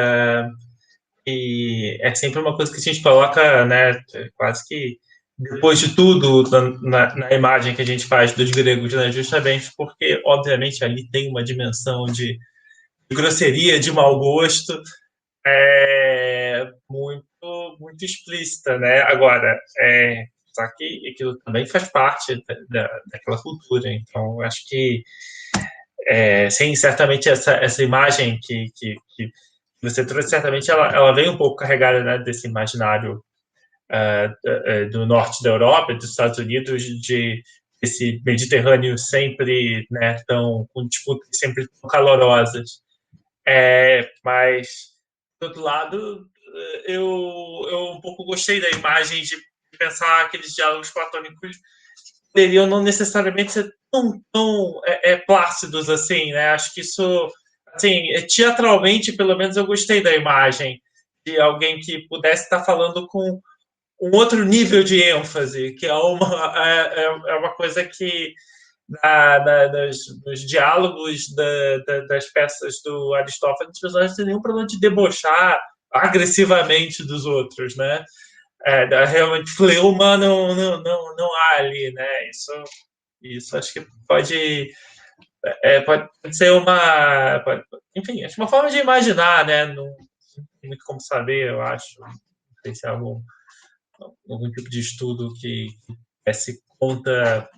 e é sempre uma coisa que a gente coloca, né? Quase que depois de tudo, na imagem que a gente faz dos gregos, né? Justamente porque, obviamente, ali tem uma dimensão de grosseria, de mau gosto, muito, muito explícita, né? Agora, só que aquilo também faz parte daquela cultura, então acho que sim, certamente essa imagem que você trouxe, certamente ela vem um pouco carregada, né, desse imaginário do norte da Europa, dos Estados Unidos, esse Mediterrâneo sempre, né, com disputas sempre tão calorosas. Mas, do outro lado, eu um pouco gostei da imagem de pensar aqueles diálogos platônicos que poderiam não necessariamente ser tão plácidos assim, né? Acho que isso, assim, teatralmente, pelo menos, eu gostei da imagem de alguém que pudesse estar falando com um outro nível de ênfase, que é uma coisa que nos diálogos das peças do Aristófanes, os personagens não têm nenhum problema de debochar agressivamente dos outros, né? Realmente, fleuma não há ali, né? Isso acho que pode ser enfim, acho uma forma de imaginar, né? Não tem muito como saber, eu acho. Não sei se é algum tipo de estudo que desse conta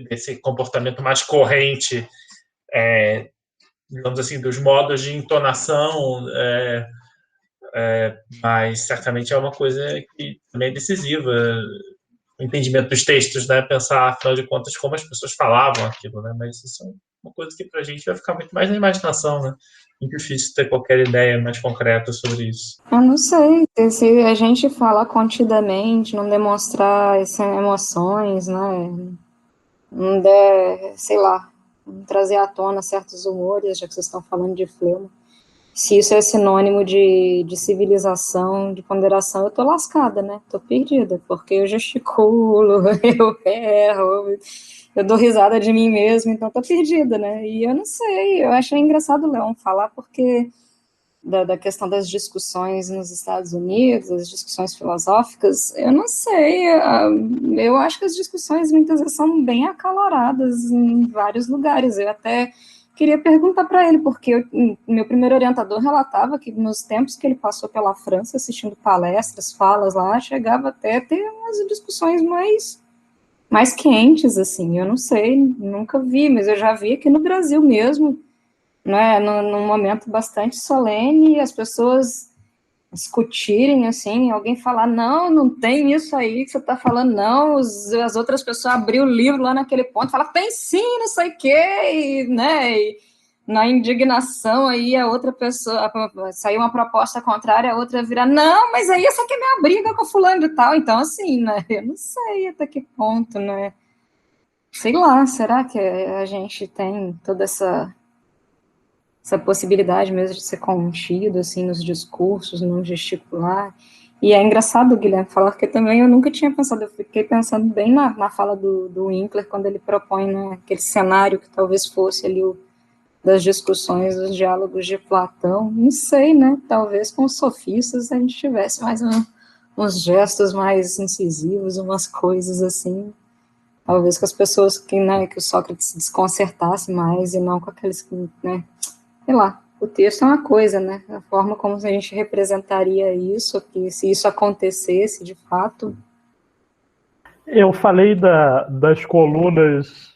desse comportamento mais corrente, digamos assim, dos modos de entonação, mas certamente é uma coisa que também é decisiva, o entendimento dos textos, né? Pensar, afinal de contas, como as pessoas falavam aquilo, né? Mas isso é uma coisa que para a gente vai ficar muito mais na imaginação, né? Muito difícil ter qualquer ideia mais concreta sobre isso. Eu não sei, se a gente falar contidamente, não demonstrar essas emoções, né? Não der, sei lá, não trazer à tona certos humores, já que vocês estão falando de fleuma. Se isso é sinônimo de civilização, de ponderação, eu tô lascada, né? Tô perdida, porque eu gesticulo, eu erro, eu dou risada de mim mesma, então tô perdida, né? E eu não sei, eu achei engraçado o Leon falar, porque da questão das discussões nos Estados Unidos, as discussões filosóficas, eu não sei, eu acho que as discussões muitas vezes são bem acaloradas em vários lugares. Eu até queria perguntar para ele, porque meu primeiro orientador relatava que nos tempos que ele passou pela França, assistindo palestras, falas lá, chegava até a ter umas discussões mais quentes, assim. Eu não sei, nunca vi, mas eu já vi aqui no Brasil mesmo, né, num momento bastante solene, as pessoas discutirem, assim, alguém falar, não tem isso aí que você está falando, não, as outras pessoas abriram o livro lá naquele ponto, falar, tem sim, não sei o quê, e, né, e na indignação aí a outra pessoa, saiu uma proposta contrária, a outra virar, não, mas aí essa aqui é minha briga com fulano e tal, então assim, né, eu não sei até que ponto, né, sei lá, será que a gente tem toda essa possibilidade mesmo de ser contido, assim, nos discursos, não gesticular. E é engraçado o Guilherme falar, porque também eu nunca tinha pensado, eu fiquei pensando bem na fala do Winkler, quando ele propõe, né, aquele cenário que talvez fosse ali das discussões, dos diálogos de Platão, não sei, né, talvez com os sofistas a gente tivesse mais uns gestos mais incisivos, umas coisas assim, talvez com as pessoas que o Sócrates se desconcertasse mais, e não com aqueles que, né, sei lá, o texto é uma coisa, né? A forma como a gente representaria isso, que se isso acontecesse de fato. Eu falei das colunas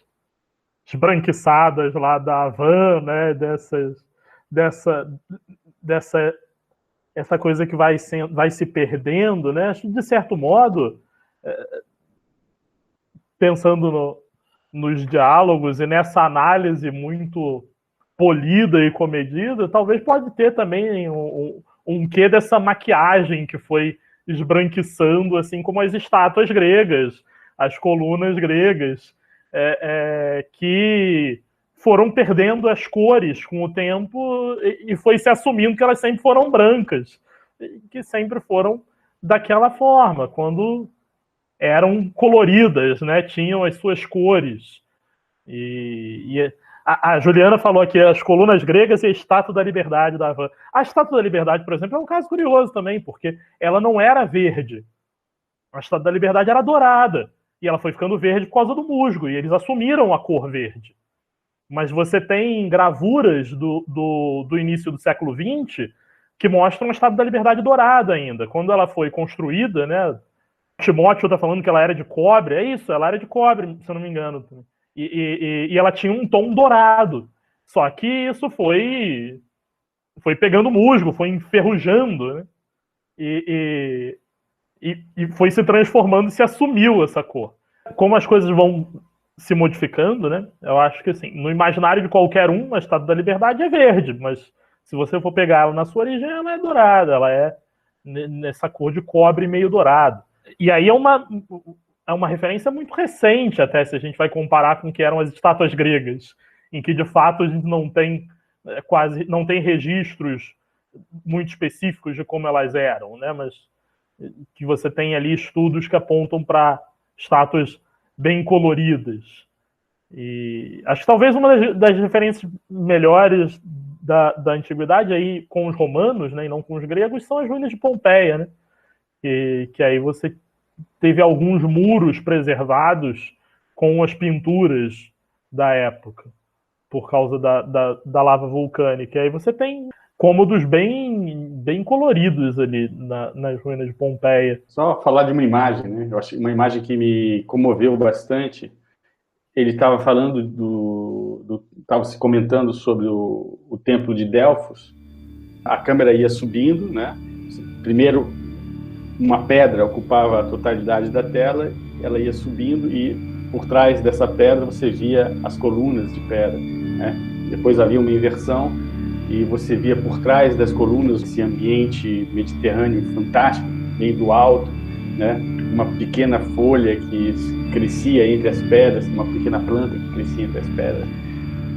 esbranquiçadas lá da Havan, né? Essa coisa que vai se perdendo, né? Acho que, de certo modo, pensando nos diálogos e nessa análise muito polida e comedida, talvez pode ter também um quê dessa maquiagem que foi esbranquiçando, assim como as estátuas gregas, as colunas gregas, que foram perdendo as cores com o tempo e foi se assumindo que elas sempre foram brancas, que sempre foram daquela forma, quando eram coloridas, né? Tinham as suas cores. E a Juliana falou aqui as colunas gregas e a Estátua da Liberdade da Havan. A Estátua da Liberdade, por exemplo, é um caso curioso também, porque ela não era verde. A Estátua da Liberdade era dourada. E ela foi ficando verde por causa do musgo. E eles assumiram a cor verde. Mas você tem gravuras do início do século XX que mostram a Estátua da Liberdade dourada ainda. Quando ela foi construída, né? Timóteo está falando que ela era de cobre. É isso, ela era de cobre, se eu não me engano. E ela tinha um tom dourado. Só que isso foi pegando musgo, foi enferrujando, né? E foi se transformando e se assumiu essa cor. Como as coisas vão se modificando, né? Eu acho que assim, no imaginário de qualquer um, a Estátua da Liberdade é verde, mas se você for pegar ela na sua origem, ela é dourada, ela é nessa cor de cobre meio dourado. E aí é uma referência muito recente, até se a gente vai comparar com o que eram as estátuas gregas, em que de fato a gente não tem registros muito específicos de como elas eram, né? Mas que você tem ali estudos que apontam para estátuas bem coloridas. E acho que talvez uma das referências melhores da antiguidade aí com os romanos, né, e não com os gregos, são as ruínas de Pompeia, né? Que aí você teve alguns muros preservados com as pinturas da época, por causa da lava vulcânica. E aí você tem cômodos bem coloridos ali nas ruínas de Pompeia. Só falar de uma imagem, né? Eu acho uma imagem que me comoveu bastante. Ele estava falando estava se comentando sobre o templo de Delfos. A câmera ia subindo, né? Primeiro, uma pedra ocupava a totalidade da tela, ela ia subindo e por trás dessa pedra você via as colunas de pedra, né? Depois havia uma inversão e você via por trás das colunas esse ambiente mediterrâneo fantástico, meio do alto, né? Uma pequena folha que crescia entre as pedras, uma pequena planta que crescia entre as pedras.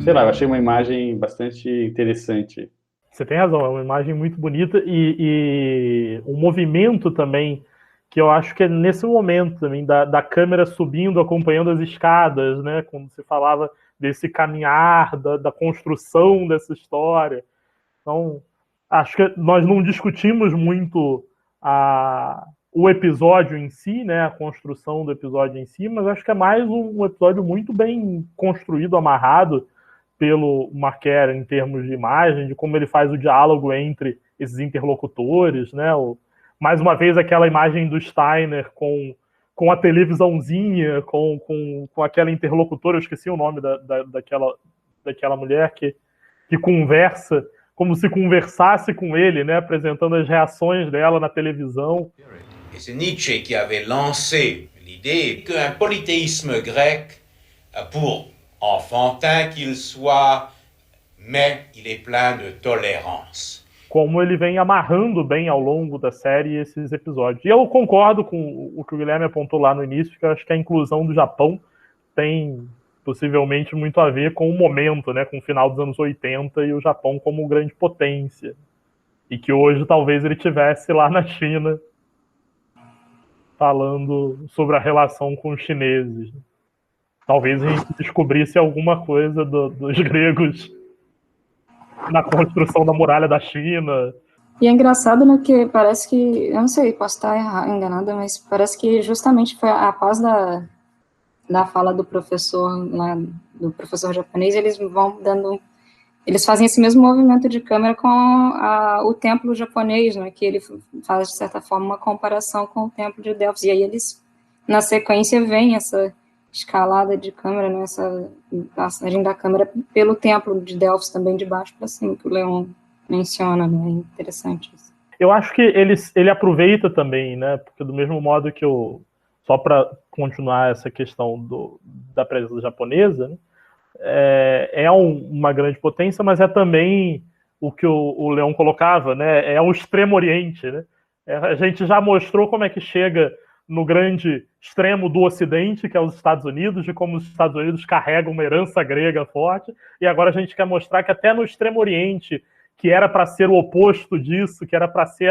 Sei lá, eu achei uma imagem bastante interessante. Você tem razão, é uma imagem muito bonita e um movimento também que eu acho que é nesse momento também da câmera subindo, acompanhando as escadas, né? Quando você falava desse caminhar, da construção dessa história. Então, acho que nós não discutimos muito o episódio em si, né? A construção do episódio em si, mas acho que é mais um episódio muito bem construído, amarrado pelo Marquer em termos de imagem, de como ele faz o diálogo entre esses interlocutores, né? Mais uma vez aquela imagem do Steiner com a televisãozinha, com aquela interlocutora, eu esqueci o nome daquela mulher que conversa como se conversasse com ele, né, apresentando as reações dela na televisão. Et c'est Nietzsche qui avait lancé l'idée qu'un polythéisme grec, pour enfantin qu'il soit, mais il est plein de tolérance. Como ele vem amarrando bem ao longo da série esses episódios. E eu concordo com o que o Guilherme apontou lá no início, que eu acho que a inclusão do Japão tem possivelmente muito a ver com o momento, né, com o final dos anos 80 e o Japão como grande potência. E que hoje talvez ele estivesse lá na China falando sobre a relação com os chineses. Talvez a gente descobrisse alguma coisa dos gregos na construção da muralha da China. E é engraçado, né, que parece que, eu não sei, posso estar enganada, mas parece que justamente foi após da fala do professor lá, do professor japonês, eles fazem esse mesmo movimento de câmera com o templo japonês, né, que ele faz, de certa forma, uma comparação com o templo de Delfos, e aí eles, na sequência, vem essa escalada de câmera, né, essa passagem da câmera pelo templo de Delfos também, de baixo para cima, que o Leon menciona, né, é interessante isso. Eu acho que ele aproveita também, né, porque do mesmo modo que só para continuar essa questão da presença japonesa, né, uma grande potência, mas é também o que o Leon colocava, né, é o Extremo Oriente, né, a gente já mostrou como é que chega no grande extremo do Ocidente, que é os Estados Unidos, de como os Estados Unidos carregam uma herança grega forte, e agora a gente quer mostrar que até no Extremo Oriente, que era para ser o oposto disso, que era para ser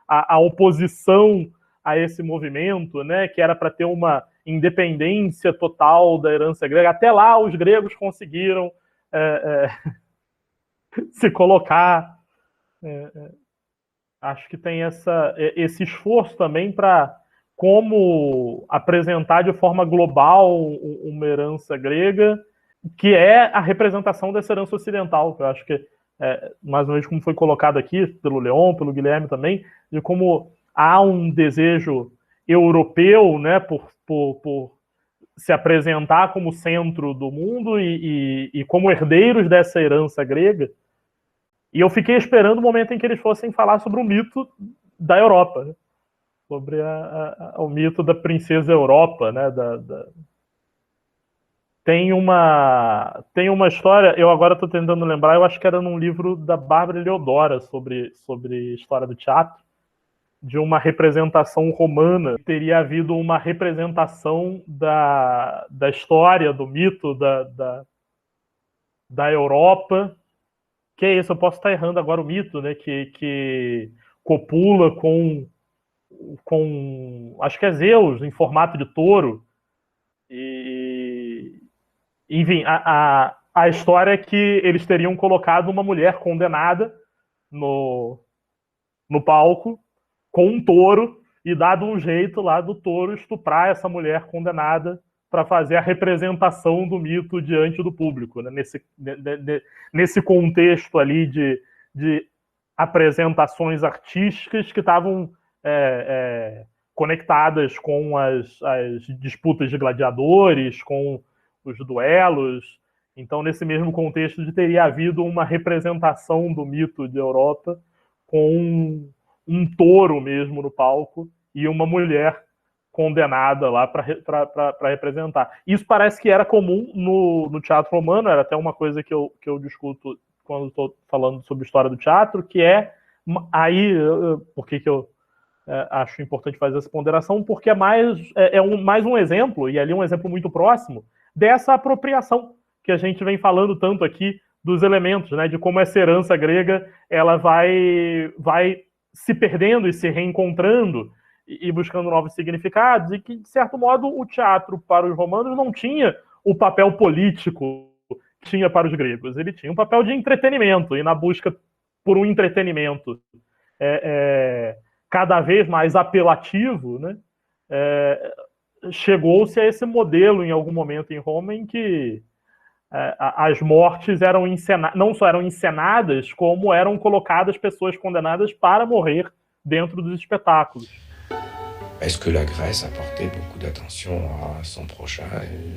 a oposição a esse movimento, né, que era para ter uma independência total da herança grega, até lá os gregos conseguiram se colocar. Acho que tem esse esforço também para como apresentar de forma global uma herança grega, que é a representação dessa herança ocidental, que eu acho que, mais uma vez, como foi colocado aqui pelo Leon, pelo Guilherme também, de como há um desejo europeu, né, por se apresentar como centro do mundo e como herdeiros dessa herança grega. E eu fiquei esperando o momento em que eles fossem falar sobre o mito da Europa, né? Sobre o mito da princesa Europa, né? Tem uma história, eu agora estou tentando lembrar, eu acho que era num livro da Bárbara Eleodora sobre história do teatro, de uma representação romana. Teria havido uma representação da história, do mito da Europa, que é isso, eu posso estar errando agora o mito, né? Que copula com acho que é Zeus, em formato de touro. E enfim, a história é que eles teriam colocado uma mulher condenada no palco com um touro e dado um jeito lá do touro estuprar essa mulher condenada para fazer a representação do mito diante do público, né? Nesse contexto ali de apresentações artísticas que estavam conectadas com as disputas de gladiadores, com os duelos. Então, nesse mesmo contexto, teria havido uma representação do mito de Europa com um touro mesmo no palco e uma mulher condenada lá para representar. Isso parece que era comum no teatro romano, era até uma coisa que eu discuto quando estou falando sobre história do teatro, que aí, por que eu acho importante fazer essa ponderação, porque é mais um exemplo, e ali um exemplo muito próximo, dessa apropriação que a gente vem falando tanto aqui dos elementos, né, de como essa herança grega ela vai se perdendo e se reencontrando e buscando novos significados, e que, de certo modo, o teatro para os romanos não tinha o papel político que tinha para os gregos. Ele tinha um papel de entretenimento, e na busca por um entretenimento cada vez mais apelativo, né, chegou-se a esse modelo em algum momento em Roma em que as mortes eram não só eram encenadas, como eram colocadas pessoas condenadas para morrer dentro dos espetáculos. Est-ce que la Grèce a porté beaucoup d'attention à son prochain?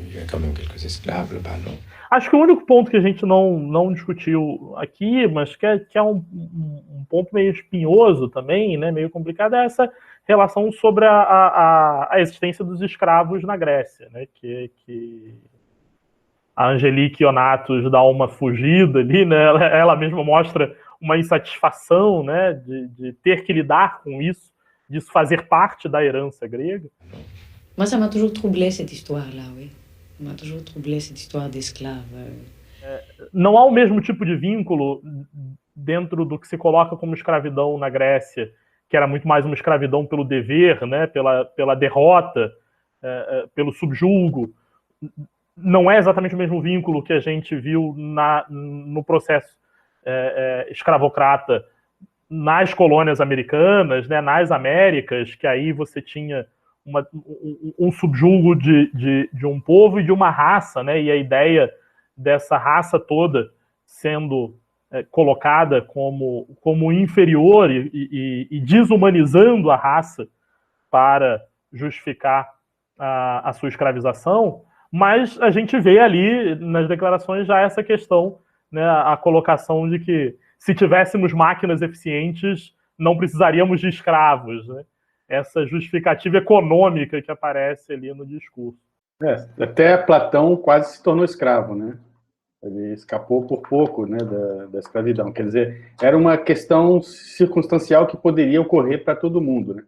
Il y a quand même quelques esclaves là-bas, non? Acho que o único ponto que a gente não discutiu aqui, mas que é um ponto meio espinhoso também, né, meio complicado, é essa relação sobre a existência dos escravos na Grécia, né, que a Angelique Ionatos dá uma fugida ali, né, ela mesma mostra uma insatisfação, né, de ter que lidar com isso, disso fazer parte da herança grega. Moi, ça m'a toujours troublé cette histoire-là, oui. Ça m'a toujours troublé cette histoire d'esclave. Não há o mesmo tipo de vínculo dentro do que se coloca como escravidão na Grécia, que era muito mais uma escravidão pelo dever, né, pela derrota, pelo subjulgo. Não é exatamente o mesmo vínculo que a gente viu no processo escravocrata nas colônias americanas, né, nas Américas, que aí você tinha um subjulgo de um povo e de uma raça, né, e a ideia dessa raça toda sendo colocada como inferior e desumanizando a raça para justificar a sua escravização, mas a gente vê ali nas declarações já essa questão, né, a colocação de que se tivéssemos máquinas eficientes, não precisaríamos de escravos, né? Essa justificativa econômica que aparece ali no discurso. Até Platão quase se tornou escravo, né? Ele escapou por pouco, né, da escravidão. Quer dizer, era uma questão circunstancial que poderia ocorrer para todo mundo, né?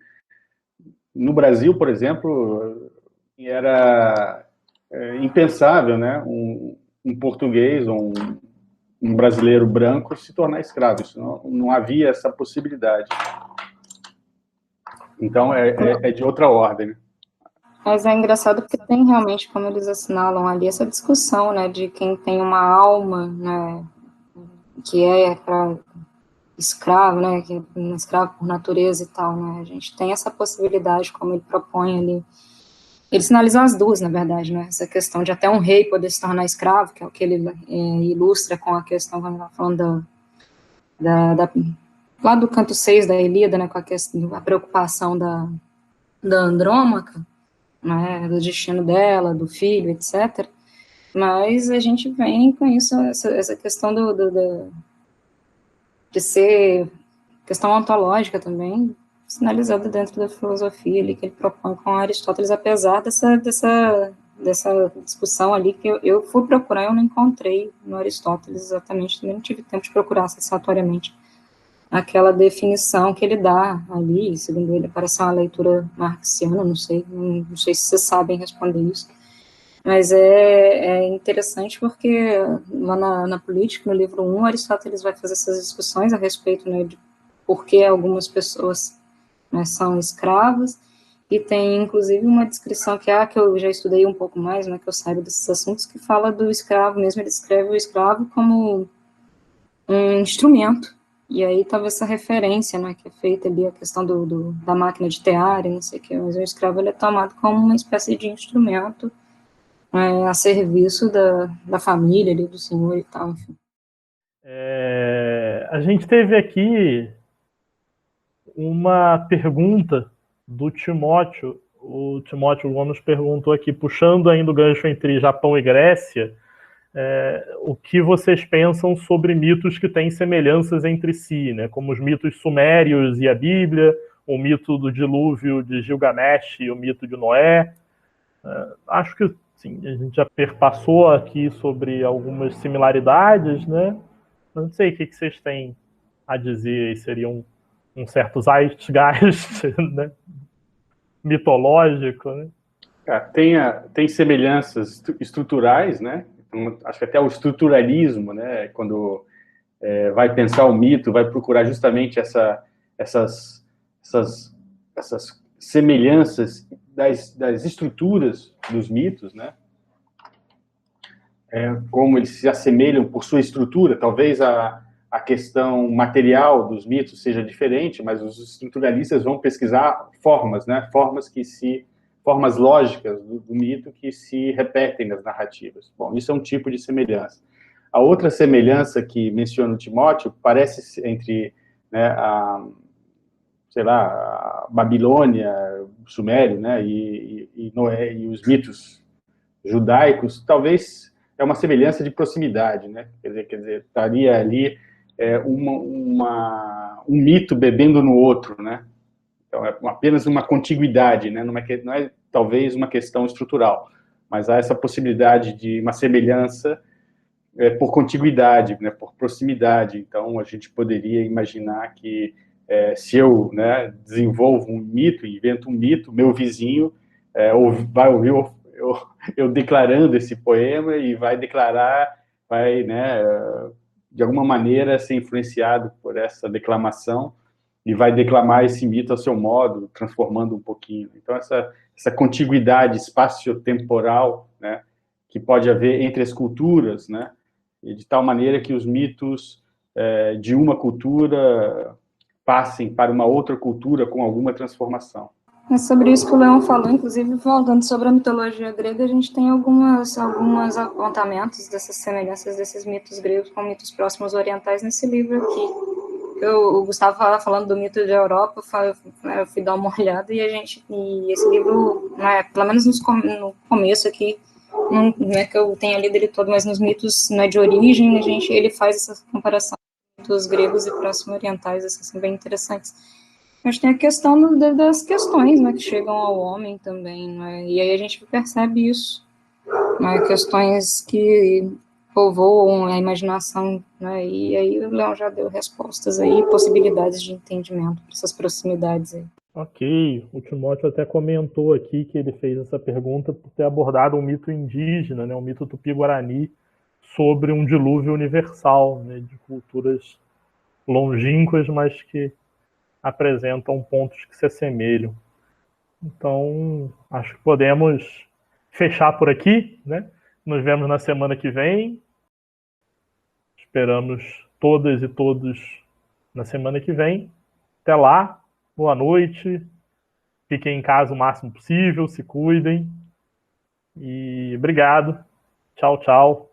No Brasil, por exemplo, era impensável, né, um português ou um brasileiro branco se tornar escravo. Isso não havia essa possibilidade. Então, é de outra ordem, né? Mas é engraçado porque tem realmente, como eles assinalam ali, essa discussão, né, de quem tem uma alma, né, que é para escravo, né, que é escravo por natureza e tal, né, a gente tem essa possibilidade, como ele propõe ali. Eles sinalizam as duas, na verdade, né, essa questão de até um rei poder se tornar escravo, que é o que ele ilustra com a questão, quando ele está falando lá do canto 6 da Ilíada, né, com a preocupação da Andrômaca, né, do destino dela, do filho, etc. Mas a gente vem com isso, essa questão de ser questão ontológica também, sinalizada dentro da filosofia ali, que ele propõe com Aristóteles, apesar dessa discussão ali, que eu fui procurar e eu não encontrei no Aristóteles exatamente, também não tive tempo de procurar satisfatoriamente aquela definição que ele dá ali, segundo ele, parece uma leitura marxiana, não sei se vocês sabem responder isso, mas é interessante porque lá na Política, no livro 1, Aristóteles vai fazer essas discussões a respeito, né, de por que algumas pessoas, né, são escravas, e tem inclusive uma descrição que eu já estudei um pouco mais, né, que eu saiba desses assuntos, que fala do escravo mesmo, ele descreve o escravo como um instrumento. E aí estava essa referência, né, que é feita ali, a questão da máquina de tear, não sei o que, mas o escravo ele é tomado como uma espécie de instrumento a serviço da família ali, do senhor e tal, enfim. A gente teve aqui uma pergunta do Timóteo. O Timóteo Gomes perguntou aqui, puxando ainda o gancho entre Japão e Grécia, o que vocês pensam sobre mitos que têm semelhanças entre si, né? Como os mitos sumérios e a Bíblia, o mito do dilúvio de Gilgamesh e o mito de Noé. Acho que sim, a gente já perpassou aqui sobre algumas similaridades, né? Não sei o que vocês têm a dizer, seria um certo zeitgeist, né, mitológico, né? Tem semelhanças estruturais, né? Acho que até o estruturalismo, né, quando vai pensar o mito, vai procurar justamente essas semelhanças das estruturas dos mitos, né? Como eles se assemelham por sua estrutura. Talvez a questão material dos mitos seja diferente, mas os estruturalistas vão pesquisar formas, né? Formas lógicas do mito que se repetem nas narrativas. Bom, isso é um tipo de semelhança. A outra semelhança que menciona o Timóteo parece entre, né, Babilônia, Sumério, né, e Noé e os mitos judaicos, talvez é uma semelhança de proximidade, né? Quer dizer, estaria ali um mito bebendo no outro, né? Então é apenas uma contiguidade, né? Não é talvez uma questão estrutural, mas há essa possibilidade de uma semelhança por contiguidade, né? Por proximidade. Então a gente poderia imaginar que se eu, né, desenvolvo um mito, invento um mito, meu vizinho vai ouvir eu declarando esse poema e vai, né, de alguma maneira ser influenciado por essa declamação e vai declamar esse mito ao seu modo, transformando um pouquinho. Então essa contiguidade espaciotemporal, né, que pode haver entre as culturas, né, e de tal maneira que os mitos de uma cultura passem para uma outra cultura com alguma transformação. É sobre isso que o Leon falou, inclusive, voltando sobre a mitologia grega, a gente tem alguns apontamentos dessas semelhanças desses mitos gregos com mitos próximos orientais nesse livro aqui. O Gustavo estava falando do mito da Europa, eu fui dar uma olhada e esse livro, né, pelo menos no começo aqui, não é que eu tenha lido ele todo, mas nos mitos, né, de origem, ele faz essa comparação dos gregos e próximos orientais, assim, bem interessantes. A gente tem a questão das questões, né, que chegam ao homem também, né, e aí a gente percebe isso, né, questões que povoam a imaginação, né, e aí o Leon já deu respostas aí, possibilidades de entendimento para essas proximidades aí. Ok, o Timóteo até comentou aqui que ele fez essa pergunta por ter abordado um mito indígena, né, um mito tupi-guarani, sobre um dilúvio universal, né, de culturas longínquas, mas que apresentam pontos que se assemelham. Então, acho que podemos fechar por aqui, né? Nos vemos na semana que vem. Esperamos todas e todos na semana que vem. Até lá, boa noite. Fiquem em casa o máximo possível, se cuidem. E obrigado. Tchau, tchau.